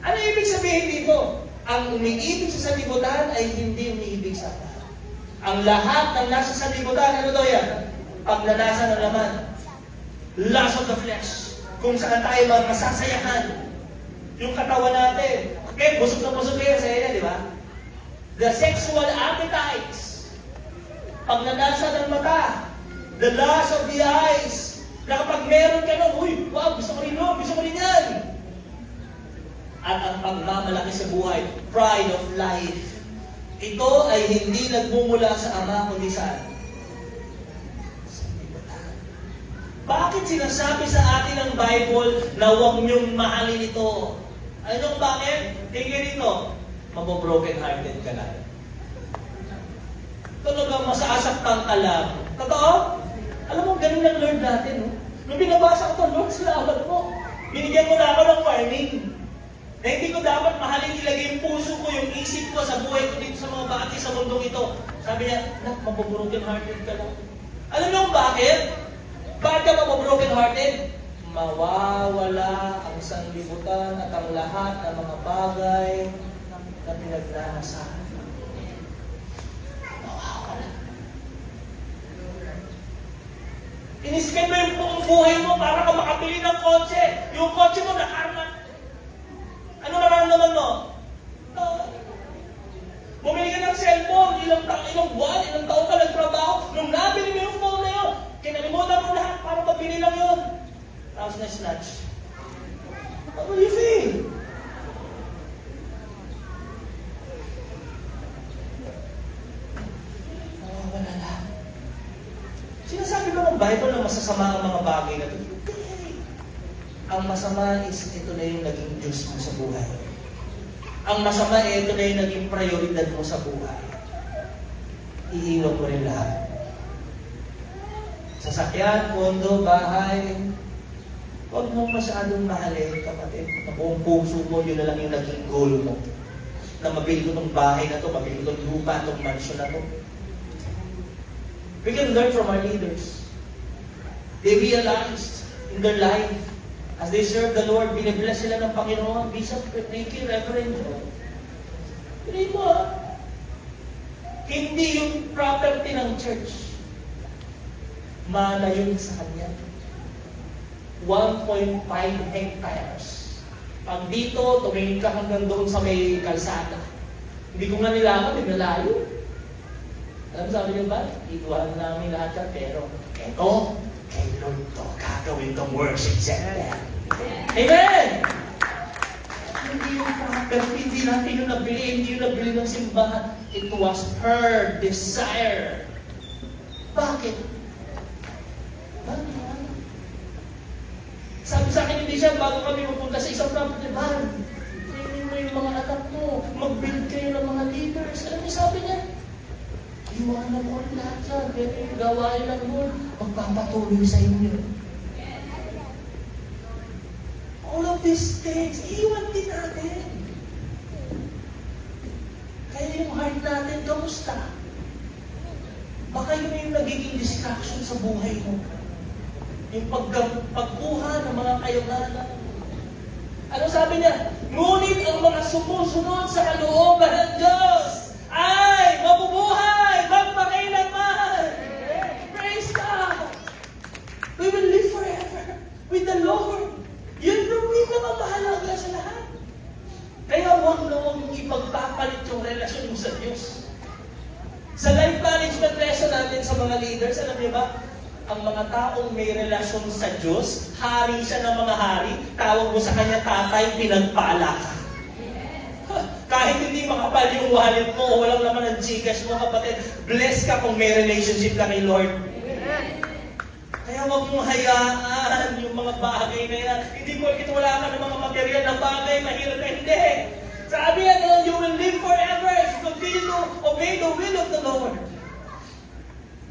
S1: Ano ibig sabihin dito? Ang umiibig sa sanlibutan ay hindi umiibig sa lahat. Ang lahat ng nasa sanlibutan, ano daw yan? Pagnanasa ng laman. Lust of the flesh. Kung saan tayo masasayahan. Yung katawan natin. Okay, busog na busog kayo sa inyo, di ba? The sexual appetites. Pagnanasa ng mata. The lust of the eyes. Na kapag meron ka nun, uy, wow, gusto ko rin nun, gusto ko rin yan. At ang pagmamalaki sa buhay, pride of life. Ito ay hindi nagmumula sa Ama, kundi saan? Sa libutan. Bakit sinasabi sa atin ng Bible na huwag niyong mahalin ito? Anong bakit? Tingnan dito, mabobroken hearted ka na. Talagang masaasaktan ka lang. Totoo? Alam mo, ganun ang Lord natin, no? Nung binabasa ko ito, Lord, salamat mo. Binigyan mo na ako ng warning. Na hindi ko dapat mahalin ilagay yung puso ko, yung isip ko sa buhay ko dito sa mga bagay sa mundong ito. Sabi niya, nak, mabobroken hearted ka lang. Alam niyo kung bakit? Bakit ka mabobroken hearted? Mawawala ang sanlibutan at ang lahat ng mga bagay na pinagnanasahan. Inispend mo yung buong buhay mo para ka makabili ng kotse. Yung kotse mo nakarma. Ano nararamdaman mo? Bumili ka ng cellphone, ilang buwan, ilang taon ka nagtrabaho. Nung nabili mo yung phone na yun, kinalimutan mo lahat para mabili lang yun. Tapos na-snatch. What do you feel? Wala lang. Sinasabi ko ng Bible na masasama ang mga bagay na ito. Ang masama is ito na yung naging Diyos mo sa buhay. Ang masama ito na yung naging prioridad mo sa buhay. Iiwan mo rin lahat. Sasakyan, pondo, bahay. Huwag mong masyadong mahalin, kapatid. Na buong puso mo, yun na lang yung naging goal mo. Na mabili ko itong bahay na to, mabili ko itong lupa, itong mansion na to. We can learn from our leaders. They realized in their life, as they serve the Lord, binibless sila ng Panginoon. Bishop, Ricky, Reverend, hindi mo, hindi yung property ng church. Mana yun sa kanya. 1.5 hectares. Pag dito, tumingin ka hanggang doon sa may kalsada. Hindi ko nga nilaman, may malayo. Alam sabi niyo ba? Ikuhan namin lahat yan, pero eto, kay Lord to, gagawin tong worship center. Amen! Hindi yung property, hindi natin yung nabili, hindi yung nabili ng simbahan. It was her desire. Bakit? Sabi sa akin, hindi siya, bago kami mapunta sa isang property, man, training mo yung mga anak mo, mag-build kayo ng lang, pero yung gawain ng Lord, magpapatuloy sa inyo. All of these things, iwan din natin. Kaya yung heart natin, kamusta? Baka yun yung nagiging distraction sa buhay mo. Yung pagkuha ng mga kayamanan. Ano sabi niya? Ngunit ang mga sumusunod sa kalooban ng Diyos ay mabubuhay magpakailanman. Praise God! We will live forever with the Lord. Yun ang mahalaga sa lahat. Kaya huwag na huwag ipagpapalit yung relasyon mo sa Diyos. Sa life management lesson natin sa mga leaders, alam niyo ba, ang mga taong may relasyon sa Diyos, hari siya ng mga hari, tawag mo sa kanya tatay, pinagpala ka. Kahit hindi makapal yung wallet mo, o walang naman ang Gcash mo, kapatid, bless ka kung may relationship ka kay Lord. Kaya huwag mong hayaan yung mga bagay na yan. Hindi ko ito wala ka ng mga material na bagay, mahirap na hindi. Sabi yan, you will live forever if you continue to obey the will of the Lord.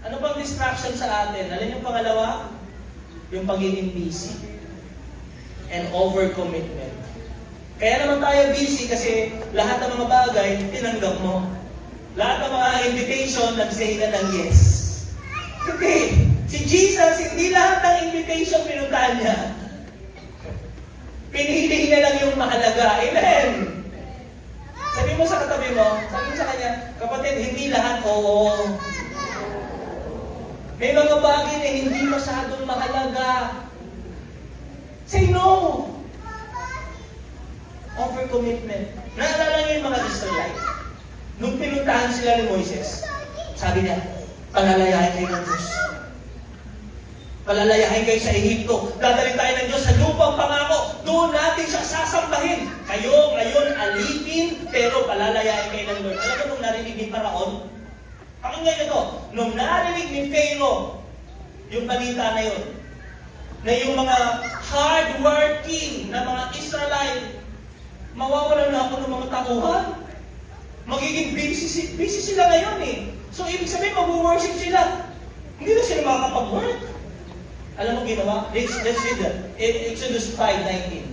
S1: Ano bang distraction sa atin? Alam yung pangalawa? Yung pagiging busy. And overcommitment. Kaya naman tayo busy kasi lahat ng mga bagay, tinanggap mo. Lahat ng mga invitation, nag-say ka ng yes. Okay. Si Jesus, hindi lahat ng invitation pinuntahan niya. Pinili niya lang yung mahalaga. Amen. Sabi mo sa katabi mo, sabi mo sa kanya, kapatid, hindi lahat oo. May mga bagay na hindi masyadong mahalaga. Say no. Overcommitment. Naalala niyo yung mga Israelite? Nung pinuntahan sila ni Moises, sabi niya, palalayahin kayo ng Diyos. Palalayahin kayo sa Ehipto. Dadalhin tayo ng Diyos sa lupang pangako. Doon natin siya sasambahin. Kayo ngayon alipin, pero palalayahin kayo ng Lord. Alam mo nung narinig ni Paraon? Pakinggan niyo to. Nung narinig ni Pharaoh, yung balita na yun, na yung mga hard-working na mga Israelite, mawawalan na ako ng mga tauhan. Magiging busy sila ngayon eh. So ibig sabihin, mag-worship sila. Hindi na sila makakapag-work. Alam mo ginawa? Let's read that. Exodus 5:19.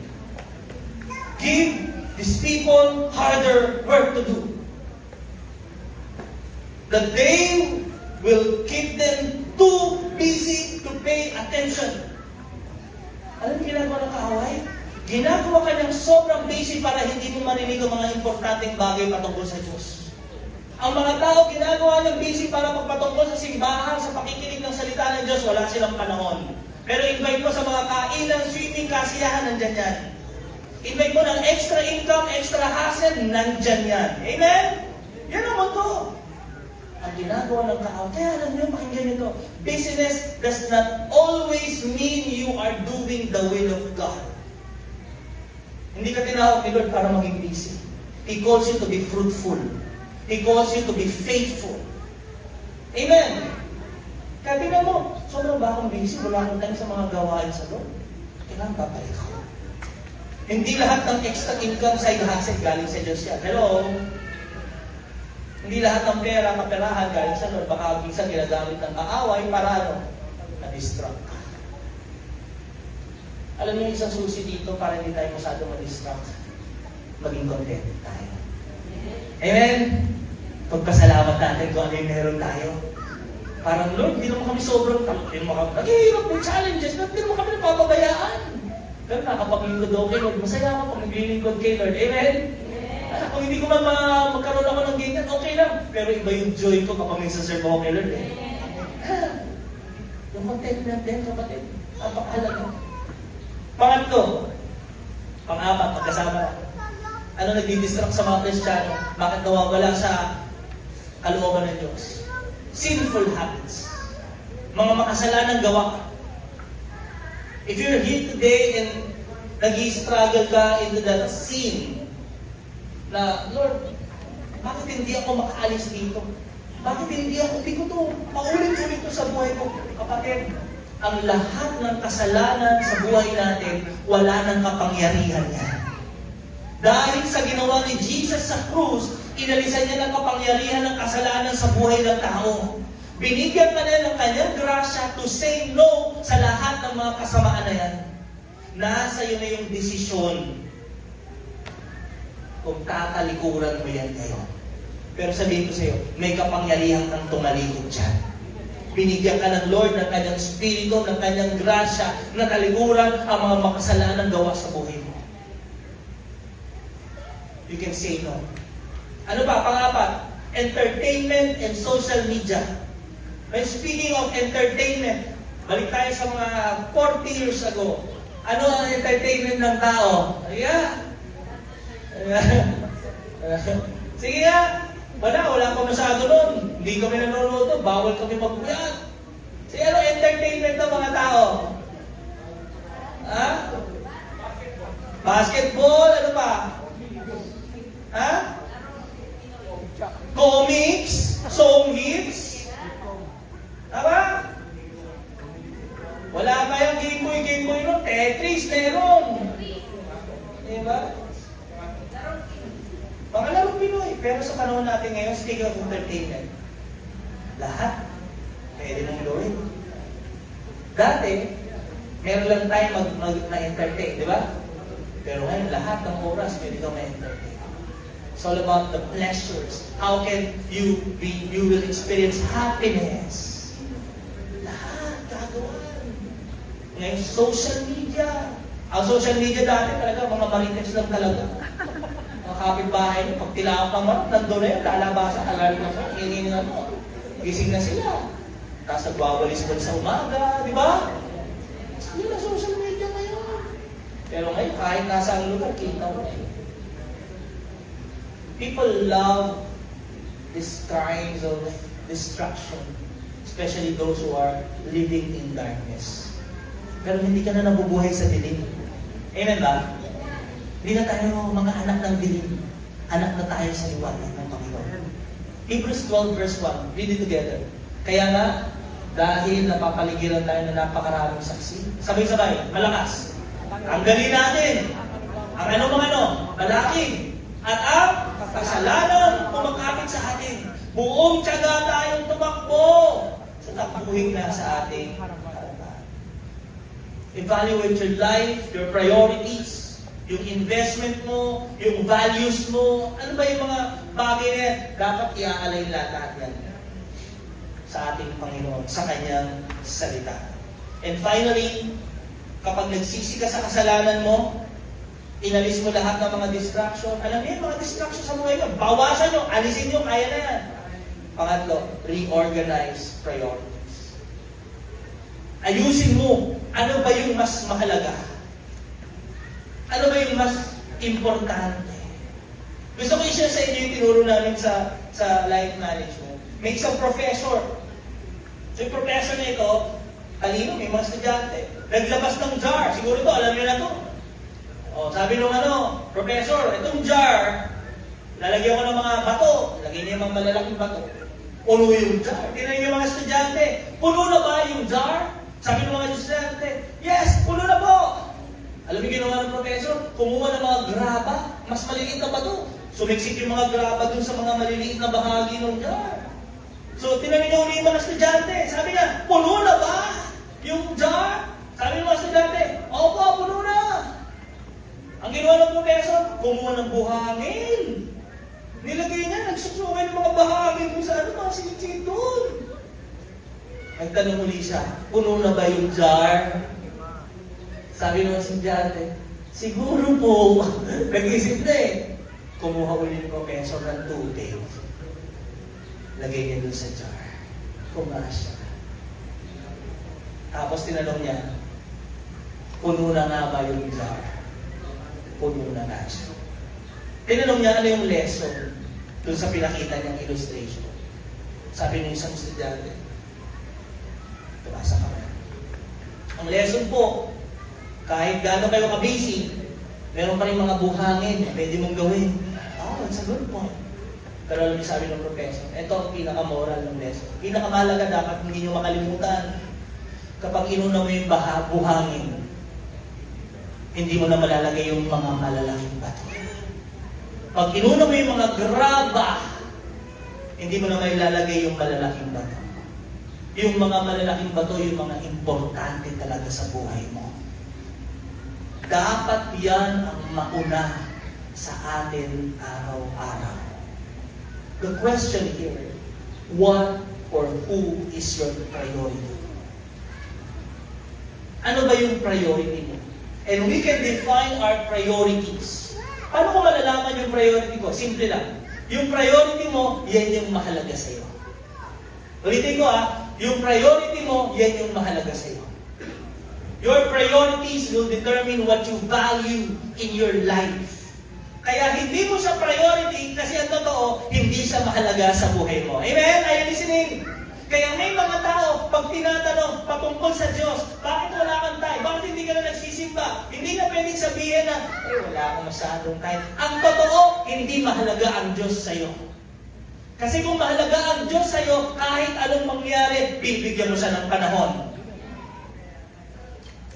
S1: Give these people harder work to do. That they will keep them too busy to pay attention. Alam mo ginagawa ng kaaway? Ginagawa ka niyang sobrang busy para hindi mo marinig ang mga importanteng bagay patungkol sa Diyos. Ang mga tao ginagawa niyang busy para magpatungkol sa simbahan, sa pakikinig ng salita ng Diyos, wala silang panahon. Pero invite mo sa mga kainan, swimming, kasiyahan, nandyan yan. Invite mo ng extra income, extra hassle, nandyan yan. Amen? Yan ang mundo. Ang ginagawa ng tao, kaya alam niyo, pakinggan nito, business does not always mean you are doing the will of God. Hindi ka tinawag ni Lord para maging busy. He calls you to be fruitful. He calls you to be faithful. Amen? Kaya tingnan mo, sobrang ba akong busy? Wala akong time sa mga gawain sa Lord. Kailangan babalik ako. Hindi lahat ng extra income side hustle galing sa Diyos yan. Hello? Hindi lahat ng pera, kaperahan galing sa Lord. Baka minsan ginagamit ng kaaway para ano? Na-distract ka. Alam niyo isang susi dito para hindi tayo masyado ma-distract. Maging content tayo. Amen? Pagpasalamat natin kung ano yung meron tayo. Parang, Lord, hindi naman kami sobrang hindi naman kami naghihirap ng challenges, hindi naman kami napapabayaan. Pero nakapaglingkod ako kay Lord. Masaya ako pag naglilingkod kay Lord. Amen? Kung hindi ko magkaroon ako ng ganyan, okay lang. Pero iba yung joy ko kapag may saserve ako kay Lord. Yung contentment din, kapatid. Napakahalaga. Pangatlo, pang-apat, magkasama. Ano nagdi-distract sa mga Kristiyano? Bakit nawawala sa kalooban ng Diyos? Sinful habits. Mga makasalanang gawa. If you're here today and nag-i-struggle ka into that sin, na, Lord, bakit hindi ako makaalis dito? Bakit hindi ko to paulit-ulit to sa buhay ko? Kapatid, ang lahat ng kasalanan sa buhay natin, wala nang kapangyarihan yan. Dahil sa ginawa ni Jesus sa krus, inalisan niya ng kapangyarihan ng kasalanan sa buhay ng tao. Binigyan ka na ng kanyang grasya to say no sa lahat ng mga kasamaan na yan. Nasa iyo na yung desisyon kung tatalikuran mo yan ngayon. Pero sabihin ko sa iyo, may kapangyarihan kang tumalikod dyan. Binigyan ka ng Lord ng kanyang Espiritu, ng kanyang grasya, na talikuran ang mga makasalanan gawa sa buhay mo. You can say no. Ano pa? Pangapat, entertainment and social media. When speaking of entertainment, balik tayo sa mga 40 years ago. Ano ang entertainment ng tao? Ayan. Sige nga. Wala pa masyado nun. Hindi kami nanonood doon. Bawal kami magbuyat. Sige, ano entertainment ng mga tao? Ha? Basketball? Ano pa? Ha? Comics? Song hits? Tama? Wala kayang Game Boy nun. Tetris, meron. Diba? Mga larong Pinoy. Pero sa panahon natin ngayon, speaking of entertainment, lahat pwede mong gawin. Dati, meron lang tayo na-entertain, di ba? Pero ngayon, lahat ng oras pwede kang ma-entertain. It's all about the pleasures. How can you will experience happiness. Lahat, gagawin. Ngayon, social media. Ang social media dati talaga, mga marites lang talaga. Mga kapitbahay, pag tilaang pa man, nandun na yun, lalabasa, tagalin na po, hingin na po. Gising na sila. Tapos nagwawalis pa sa umaga, di ba? Yun ang social media ngayon. Pero ngayon, kahit nasa ang lugar, kita mo eh. People love these kinds of distraction, especially those who are living in darkness. Pero hindi ka na nabubuhay sa dilim. Amen ba? Hindi na tayo mga anak ng dilim. Anak na tayo sa liwanag ng Panginoon. Hebrews 12 verse 1. Read it together. Kaya nga, dahil napapaligiran tayo na napakaraming saksi. Sabay-sabay, malakas. Tanggalin natin ang malaki. At ang kasalanan kumakapit sa atin. Buong tiyaga tayong tumakbo sa takbuhin na sa ating harapan. Evaluate your life, your priorities, yung investment mo, yung values mo. Ano ba yung mga bagay na dapat iaalay lahat yan sa ating Panginoon, sa Kanyang salita. And finally, kapag nagsisi ka sa kasalanan mo, inalis mo lahat ng mga distraction. Alam niyo, mga distraction sa buhay mo, bawasan nyo, alisin nyo, kaya na yan. Pangatlo, reorganize priorities. Ayusin mo, ano ba yung mas mahalaga? Ano ba yung mas importante? Gusto ko i-share sa inyo yung tinuro namin sa life management. May isang professor. So yung professor na ito, talino, may mga estudyante. Naglabas ng jar. Siguro ito, alam niyo na ito. O, sabi nung professor, itong jar, lalagyan ko ng mga bato. Lagyan niya mga malalaking bato. Puno yung jar. Tingnan yung mga estudyante. Puno na ba yung jar? Sabi ng mga estudyante, yes, puno na po. Alam niyo ginawa ng professor? Kumuha ng mga graba, mas maliliit na bato. Sumiksik yung mga graba dun sa mga maliliit na bahagi ng jar. So, tinanong niyo ulit mga estudyante. Sabi niya, puno na ba yung jar? Sabi ng mga estudyante, opo, puno na. Ang ginawa ng professor, kumuha ng buhangin. Nilagay niya, nagsusukay ng mga bahagin kung saan, mga singit-singit doon. Nagtanong uli siya, puno na ba yung jar? Sabi ng estudyante, siguro po, nag-isip na eh. Kumuha uli ng professor ng tubig. Lagay niya doon sa jar. Kumasya. Tapos tinanong niya, puno na nga ba yung jar? Puno na nga siya. Tinanong niya ano yung lesson doon sa pinakita niyang illustration. Sabi ng isang estudyante, tumasa ka ba? Ang lesson po, kahit gano'n kayo ka-busy, meron pa rin mga buhangin, pwede mong gawin. Oh, that's a good point. Pero alam niyo sabi ng professor, ito ang pinaka-moral ng lesson. Pinakamalaga dapat hindi niyo makalimutan. Kapag inuna mo yung buhangin, hindi mo na malalagay yung mga malalaking bato. Pag inuna mo yung mga graba, hindi mo na mailalagay yung malalaking bato. yung mga malalaking bato, yung mga importante talaga sa buhay mo. Dapat yan ang mauna sa atin araw-araw. The question here, what or who is your priority? Ano ba yung priority mo? And we can define our priorities. Paano ko malalaman yung priority ko? Simple lang. Yung priority mo, yan yung mahalaga sa'yo. Ulitin ko yung priority mo, yan yung mahalaga sa'yo. Your priorities will determine what you value in your life. Kaya hindi mo siya priority kasi ang totoo, hindi siya mahalaga sa buhay mo. Amen? Are you listening? Kaya may mga tao, pag tinatanong patungkol sa Diyos, bakit wala kang time? Bakit hindi ka na nagsisimba? Hindi na pwedeng sabihin na, wala akong masyadong time. Ang totoo, hindi mahalaga ang Diyos sa'yo. Kasi kung mahalaga ang Diyos sa'yo, kahit anong mangyari, bibigyan mo siya ng panahon.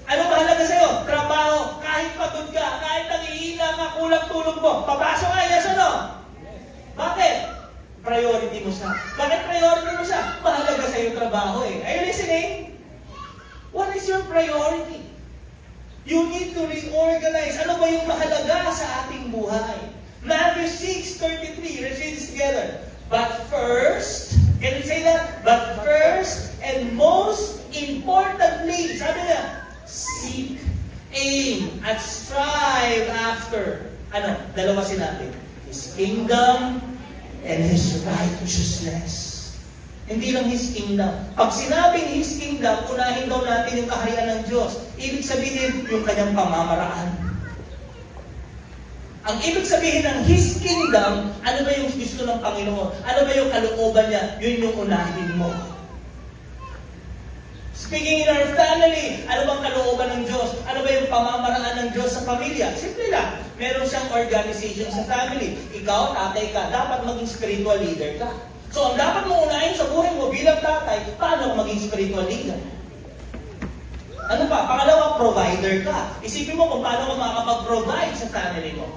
S1: Ano mahalaga sa'yo? Trabaho. Kahit pagod ka, kahit nangihina ka, kulang tulog mo, papasok ka, yes o no? Bakit? Priority mo siya. Bakit priority mo siya? Mahalaga sa'yo trabaho eh. Are you listening? What is your priority? You need to reorganize. Ano ba yung mahalaga sa ating buhay? Matthew 6:33. Let's read this together. But first, can you say that? But first and most importantly, sabi niya, seek, aim, at strive after. Ano? Dalawa sinabi. His kingdom and His righteousness. Hindi lang His kingdom. Pag sinabing His kingdom, unahin daw natin yung kaharian ng Diyos. Ibig sabihin, yung kanyang pamamaraan. Ang ibig sabihin ng His kingdom, ano ba yung gusto ng Panginoon? Ano ba yung kalooban niya? Yun yung unahin mo. Speaking in our family, ano bang kalooban ng Diyos? Ano ba yung pamamaraan ng Diyos sa pamilya? Simple lang. Meron siyang organization sa family. Ikaw, tatay ka, dapat maging spiritual leader ka. So, ang dapat mo unahin sa buhay mo bilang tatay, paano maging spiritual leader? Ano pa? Pangalawa, provider ka. Isipin mo kung paano ka makakapag-provide sa family mo.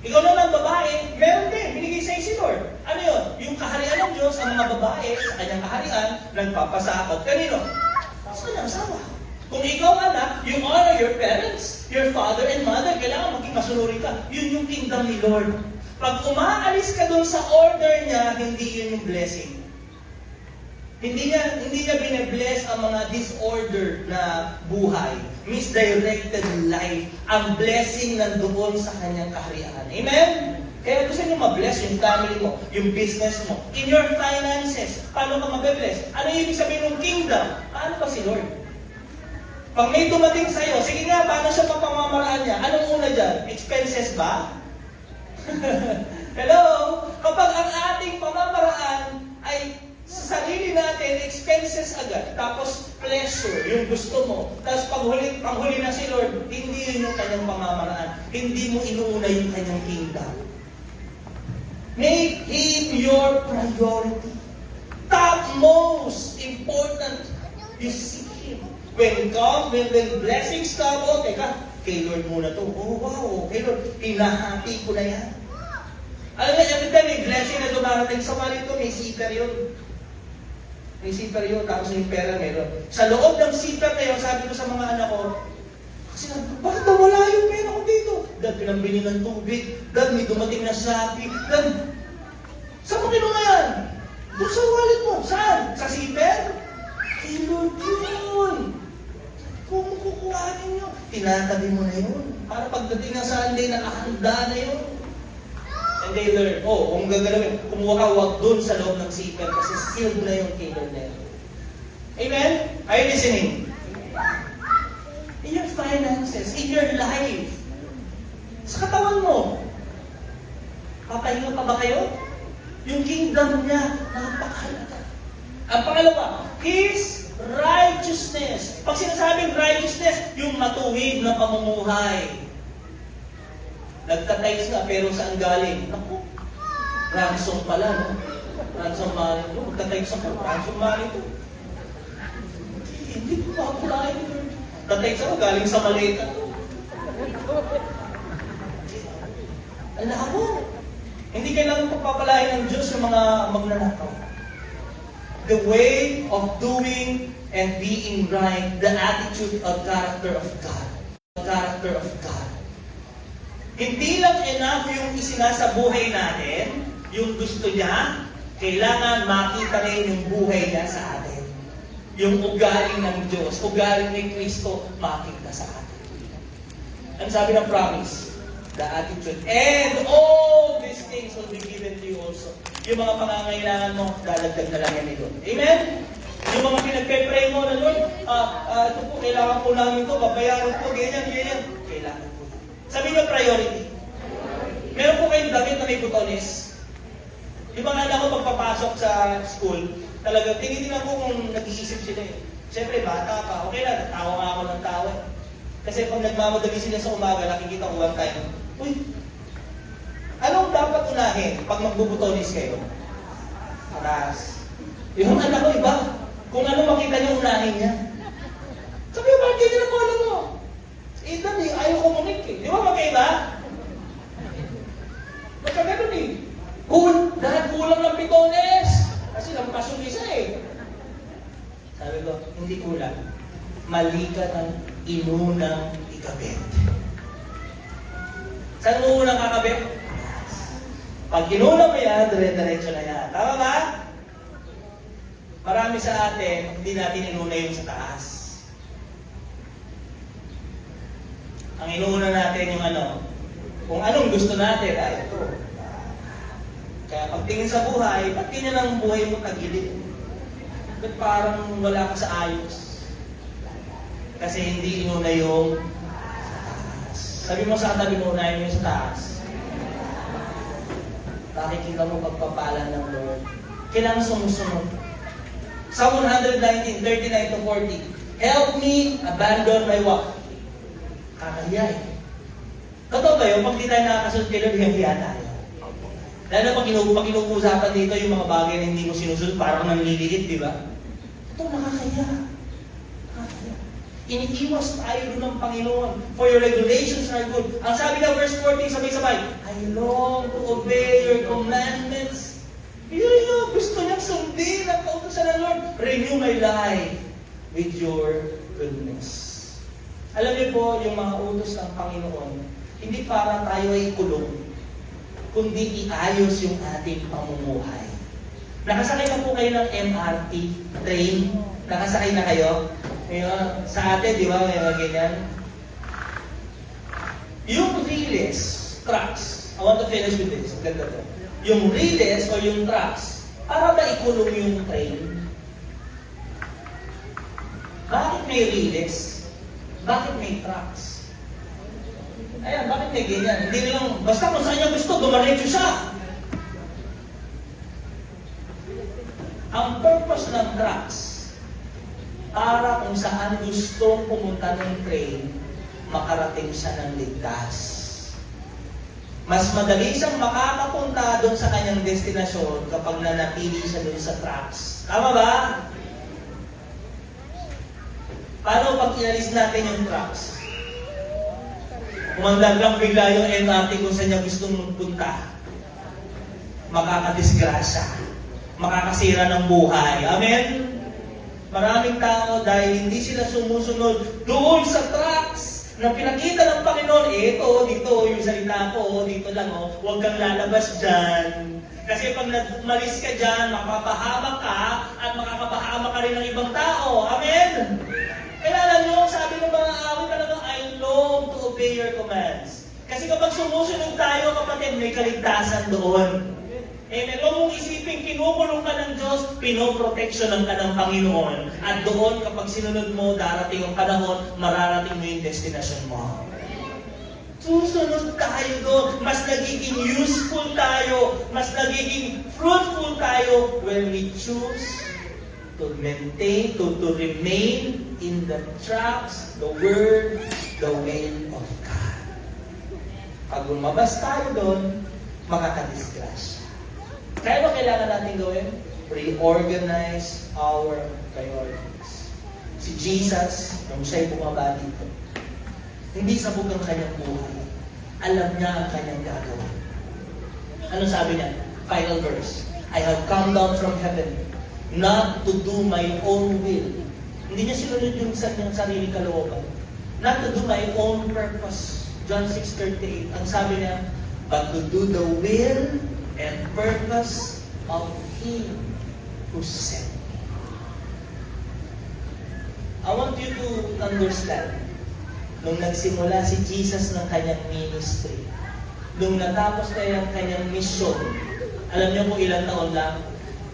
S1: Ikaw naman babae, meron din, binigay sa'yo si Lord. Ano yun? Yung kaharian ng Diyos, ang mga babae sa kanyang kaharian, nagpapasakot. Kanino? Sa kanyang asawa. Kung ikaw anak, you honor your parents, your father and mother, kailangan maging masunuri ka. Yun yung kingdom ni Lord. Pag umaalis ka doon sa order niya, hindi yun yung blessing. Hindi niya bine-bless ang mga disordered na buhay, misdirected life. Ang blessing nandoon sa kanyang kaharian. Amen? Kaya gusto niyo ma-bless yung family mo, yung business mo, in your finances. Paano ka mabe-bless? Ano yung ibig sabihin ng kingdom? Paano ba si Lord? Pag may dumating sa'yo, sige nga, paano siya papamamaraan niya? Anong una dyan? Expenses ba? Hello? Kapag ang ating pamamaraan ay sa sarili natin, expenses agad, tapos pleasure, yung gusto mo, tapos paghuli na si Lord, hindi yun yung kanyang pamamaraan. Hindi mo inuuna yung kanyang kingdom. Make Him your priority. Top most important, you seek Him. When blessings come, teka, kay Lord muna to. Oh, wow, kay Lord, pinahati ko na yan. Alam mo, every time may blessing na dumarating sa wallet ko, may zipper yun. May zipper yun, tapos yung pera meron. Sa loob ng zipper na yun, sabi ko sa mga anak ko, kasi bakit nawala yung pera ko dito? Dahil pinambili ng tubig, dahil may dumating na Shopee, dahil, saan mo kinuha yan? Doon sa wallet mo. Saan? Sa zipper? Kay Lord yun. Kung kukuhanin nyo, tinatabi mo na yun. Para pagdating ng Sunday, nakahanda na yun. And they learn, kung gagalawin, kumuha ka, huwag dun sa loob ng zipper kasi sealed na yung kay Lord na yun. Amen? Are you listening? In your finances, in your life, sa katawan mo, papahinga pa ba kayo? Yung kingdom niya, napakahalaga. Ang pangalawa, His righteousness. Pag sinasabing righteousness, yung matuwid na pamumuhay. Nagtatimes nga, pero saan galing? Naku, ransom pala, no? Ransom money. No? Nagtatimes ako, ransom money to. Hindi ko makakulain. Nagtatimes ako, galing sa maleta to. Alam mo, hindi kailangan pagpapalain ng Diyos yung mga magnanakaw. the way of doing and being right, the attitude of character of God. Character of God. Hindi lang enough yung isinasa buhay natin, yung gusto niya, kailangan makita rin yung buhay niya sa atin. Yung ugaling ng Diyos, ugaling ni Kristo, makita sa atin. Ang sabi ng promise, the attitude, and all these things will be given to you also. Yung mga pangangailangan mo, dadagdag na lang yan ito. Amen? Yung mga pinagpe-pray mo na, Lord, ito po, kailangan po namin ito, babayaran po, ganyan. Kailangan po. Sabi niyo, priority. Meron po kayong damit na may butones. Yung mga anak ko pagpapasok sa school, talagang tinitingnan ko kung nag-iisip sila eh. Siyempre, bata pa, okay lang, tawa nga ako ng tawa. Kasi pag nagmamadali sila sa umaga, nakikita ko one time, uy, anong dapat unahin pag magbubutonis kayo? Taas. Yung anak ko iba, kung ano makita niya, unahin niya. Sabi ko, bakit ganyan ang alam mo? Itan eh, ayaw kumunik eh. Di ba magkaiba? Basta ganun eh. Dahil kulang ng pitones. Kasi lampas yung isa eh. Sabi ko, hindi kulang. Mali ka ng inunang ikabit. Saan mo unang kakabit? Pag inuna mo yan, dire-diretso na yan. Tama ba? Marami sa atin, hindi natin inuna yung sa taas. Ang inuuna natin yung kung anong gusto natin, ito. Kaya pagtingin sa buhay, ba't ganyan ang buhay mo tagilid? Ba't parang wala ka sa ayos? Kasi hindi inuna yung sa taas. Sabi mo sa katabi mo, unahin yung sa taas. Nakikita mo pagpapala ng Lord. Kailangan sumusunod. Psalm 119, 39 to 40. Help me abandon my walk. Kakahiya eh. Totoo ba yun? Pag di tayo nakakasunod kay Lord, hiya tayo. Lalo pag inuusapan dito yung mga bagay na hindi mo sinusunod, parang nanliliit, di ba? Ito, nakakahiya. Iniiwas tayo doon ng Panginoon. For your regulations are good. Ang sabi ng verse 14, sabay-sabay, I long to obey your commandments. Yun, gusto niyang sundin ang kautusan ng Lord. Renew my life with your goodness. Alam niyo po, yung mga utos ng Panginoon, hindi para tayo ay kulong, kundi iayos yung ating pamumuhay. Nakasakay na po kayo ng MRT train? Nakasakay na kayo? Ngayon, sa atin, di ba, may mga ganyan? Yung riles, trucks, I want to finish with this. Ganda to. Yung riles o yung trucks, para ba ikulong yung train? Bakit may riles? Bakit may trucks? Ayan, bakit may ganyan? Hindi lang, basta kung saan niya gusto, dumaretso siya. Ang purpose ng trucks, para kung saan gustong pumunta ng train, makarating siya ng ligtas. Mas madali siyang makakapunta doon sa kanyang destinasyon kapag nanatili siya doon sa trucks. Tama ba? Paano pag inalis natin yung trucks? Kumandag lang bigla yung MRT kung saan niya gustong magpunta. Makakadisgrasya. Makakasira ng buhay. Amen? Maraming tao dahil hindi sila sumusunod doon sa trucks na pinakita ng Panginoon, ito, dito, yung salita ko, dito lang, huwag kang lalabas dyan. Kasi pag umalis ka dyan, makapahamak ka at makakapahamak ka rin ng ibang tao. Amen? Kailangan nyo, sabi ng mga awit talagang, I long to obey your commands. Kasi kapag sumusunod tayo, kapatid, may kaligtasan doon. Amen. Huwag mong isipin, kinukulong ka ng Diyos, pinoproteksyonan ka ng Panginoon. At doon, kapag sinunod mo, darating ang panahon, mararating mo yung destinasyon mo. Susunod tayo doon. Mas nagiging useful tayo. Mas nagiging fruitful tayo when we choose to maintain, to remain in the tracks, the word, the way of God. Pag lumabas tayo doon, makakadisgrasya. Kaya ba kailangan natin gawin? Reorganize our priorities. Si Jesus, nung siya'y bumaba dito, hindi sabog ang kanyang buhay. Alam niya ang kanyang gagawin. Ano sabi niya? Final verse. I have come down from heaven not to do my own will. Hindi niya sinunod yung kanyang sarili kalooban. Not to do my own purpose. John 6:38. Ang sabi niya, but to do the will and purpose of Him who sent me. I want you to understand, nung nagsimula si Jesus ng kanyang ministry, nung natapos na yung kanyang mission, alam niyo kung ilang taon lang?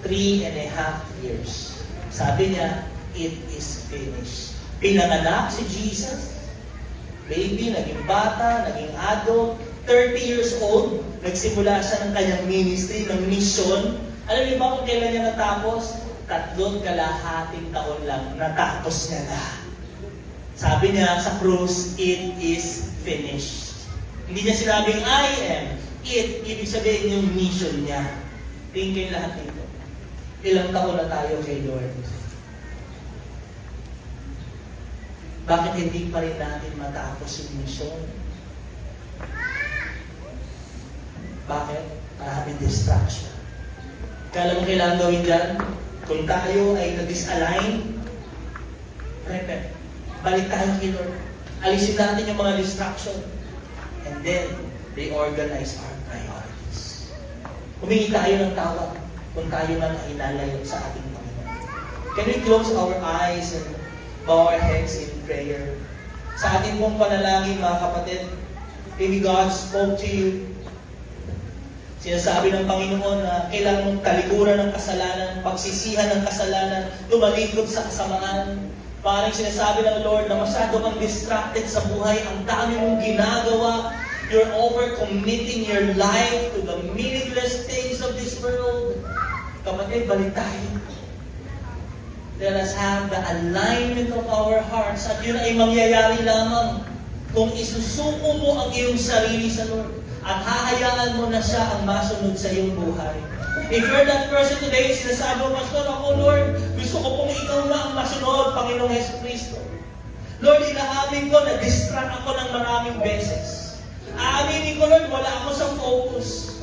S1: 3.5 years. Sabi niya, it is finished. Pinanganak si Jesus, baby, naging bata, naging adult, 30 years old, nagsimula siya ng kanyang ministry, ng mission. Alam niyo ba kung kailan niya natapos? 3.5 taon lang, natapos niya na. Sabi niya sa krus, it is finished. Hindi niya sinabing, I am. It, ibig sabihin yung mission niya. Tingin lahat nito. Ilang taon na tayo kay Lord? Bakit hindi pa rin natin matapos yung mission? Bakit? Maraming distraction. Kala mo kailangan gawin dyan? Kung tayo ay na-disalign, prepare. Balik tayo kay Lord. Alisin natin yung mga distraction. And then, reorganize our priorities. Humingi tayo ng tawag kung tayo man ay nalayo sa ating Panginoon. Can we close our eyes and bow our heads in prayer? Sa ating pong panalangin, mga kapatid, maybe God spoke to you. Sinasabi ng Panginoon na kailangan mong talikuran ng kasalanan, pagsisihan ng kasalanan, tumalikod sa kasamaan. Parang sinasabi ng Lord na masyado kang distracted sa buhay, ang dami mong ginagawa, you're overcommitting your life to the meaningless things of this world. Kapatid, balik tayo. Let us have the alignment of our hearts at yun ay mangyayari lamang kung isusuko mo ang iyong sarili sa Lord at hahayaan mo na siya ang masunod sa iyong buhay. If you're that person today, sinasabi mo, Pastor, ako Lord, gusto ko pong ikaw na ang masunod, Panginoong Jesucristo. Lord, inaamin ko na distract ako ng maraming beses. Aaminin ko, Lord, wala ako sa focus.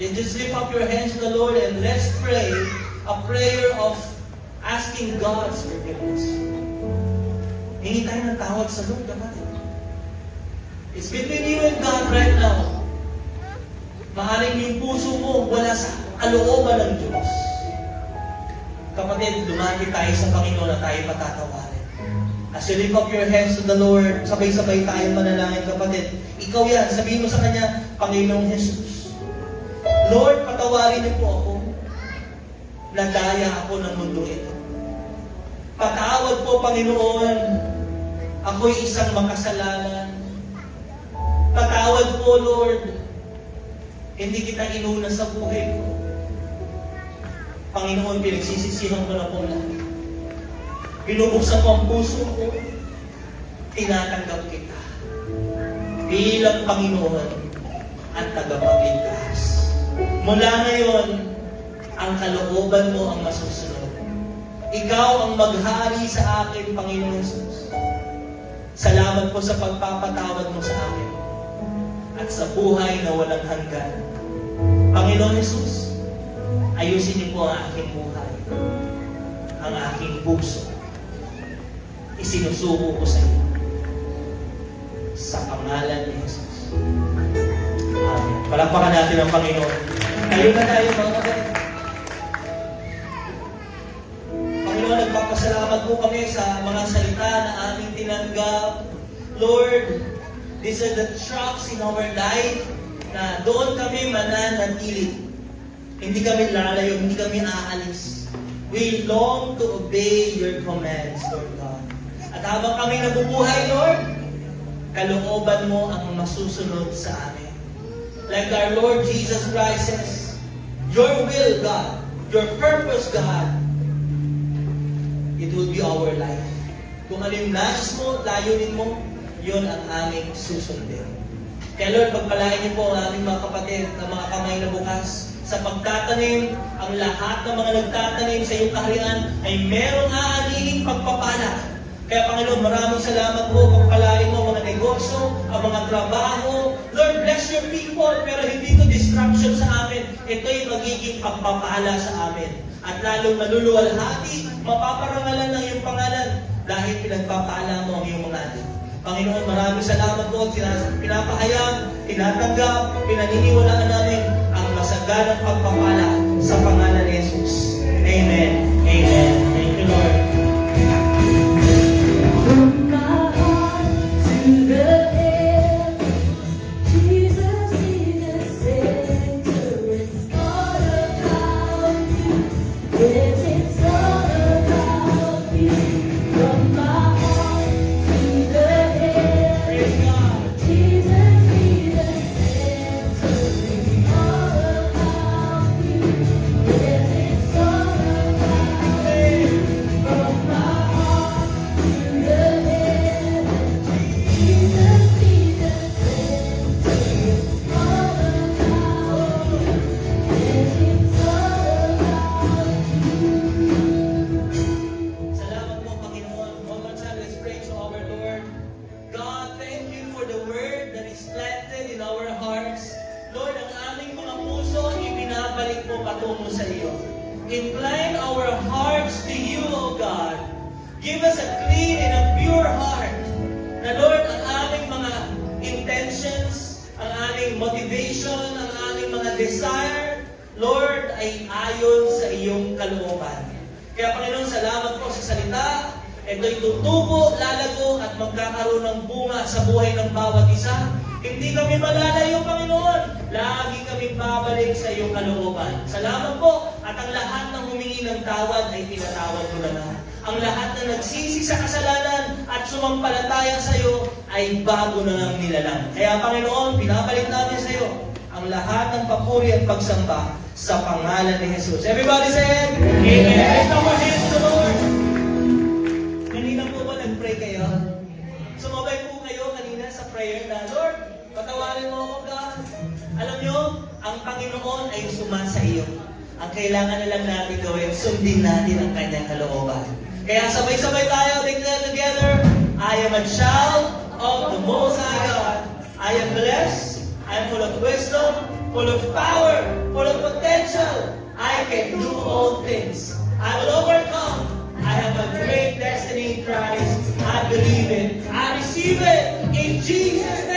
S1: You just lift up your hands to the Lord and let's pray a prayer of asking God's forgiveness. Hingi tayo ng tawad sa Lord, kapatid. It's between you and God right now. Maaaring yung puso mo wala sa kalooban ng Diyos. Kapatid, lumapit tayo sa Panginoon na tayo patatawarin. As you lift up your hands to the Lord, sabay-sabay tayo manalangin, kapatid. Ikaw yan, sabihin mo sa Kanya, Panginoong Jesus, Lord, patawarin niyo po ako. Nadaya ako ng mundo ito. Patawad po, Panginoon, ako'y isang makasalanan. Patawad po, Lord, hindi kita inuna sa buhay ko. Panginoon, pinagsisisihan ko na po lahat. Binubuksan ko ang puso ko, tinatanggap kita bilang Panginoon at tagapagligtas. Mula ngayon, ang kalooban mo ang masusunod. Ikaw ang maghari sa akin, Panginoon Jesus. Salamat po sa pagpapatawad mo sa akin at sa buhay na walang hanggan. Panginoon Jesus, ayusin niyo po ang aking buhay, ang aking puso. Isinusuko ko sa iyo. Sa pangalan ni Jesus. Amen. Palakpakan natin ang Panginoon. Tayo na tayo, mga kapatid. Panginoon, nagpapasalamat po kami sa mga salita na aming tinanggap. Lord, these are the tracks in our life na doon kami mananatili. Hindi kami lalayo, hindi kami aalis. We long to obey your commands, Lord God. At habang kami nabubuhay, Lord, kalooban mo ang masusunod sa amin. Like our Lord Jesus Christ says, your will, God, your purpose, God, it will be our life. Kung ano yung nais mo, layunin mo, yun ang aming susundin. Kaya Lord, pagpalain niyo po ang aming mga kapatid na mga kamay na bukas sa pagtatanim, ang lahat ng mga nagtatanim sa iyong kaharian ay merong aanihin pagpapala. Kaya Panginoon, maraming salamat po, pagpalain mo mga negosyo, ang mga trabaho. Lord, bless your people, pero hindi ito distraction sa amin. Ito'y magiging pagpapala sa amin. at lalong maluluwalhati, mapaparangalan ng iyong pangalan dahil pinagpapaalam mo ang iyong mga anak. Panginoon, maraming salamat po at pinapahayag, tinatanggap, pinaniniwalaan namin ang masaganang pagpapala sa pangalan ni Jesus. Amen. Amen. Thank you, Lord.
S2: From my heart to the end, Jesus is the center. It's all about you. Yes, it's all about you. From my heart to the end,
S1: Praise God.
S2: Jesus is the center. It's all about you. Yes, it's all about you. From my heart to the end, Jesus be the center. It's all about you. Yes, it's all about
S1: Salamat po, Panginoon. One more time, let's pray to our Lord. God, thank you for the word that is planted in our hearts. Lord, ang aming mga puso, ibinabalik mo patungo sa iyo. Incline our hearts to you, O God. Give us a clean and a pure heart. Na Lord, ang aming mga intentions, ang aming motivation, ang aming mga desire, Lord, ay ayon sa iyong kalooban. Kaya Panginoon, salamat po sa salita. Ito'y tutubo, lalago at magkakaroon ng bunga sa buhay ng bawat isa. Hindi kami malalayo, Panginoon. Lagi kami babalik sa iyong kalooban. Salamat po. At ang lahat ng humingi ng tawad ay pinatawad mo na lahat. Ang lahat na nagsisi sa kasalanan at sumampalataya sa iyo ay bago na ng nilalang. Kaya Panginoon, pinabalik namin sa iyo ang lahat ng papuri at pagsamba sa pangalan ni Jesus. Everybody say, Amen. Lift up our hands to the Lord. Kanina po ba nag-pray kayo? Sumabay po kayo kanina sa prayer na, Lord, patawarin mo ako, God. Alam nyo, ang Panginoon ay sumasa iyo. Ang kailangan na lang natin gawin, sundin natin ang kanyang kalooban. Kaya sabay-sabay tayo, declare together, I am a child of the Most High God. I am blessed. I am full of wisdom, full of power, full of potential. I can do all things. I will overcome. I have a great destiny in Christ. I believe it. I receive it in Jesus' name.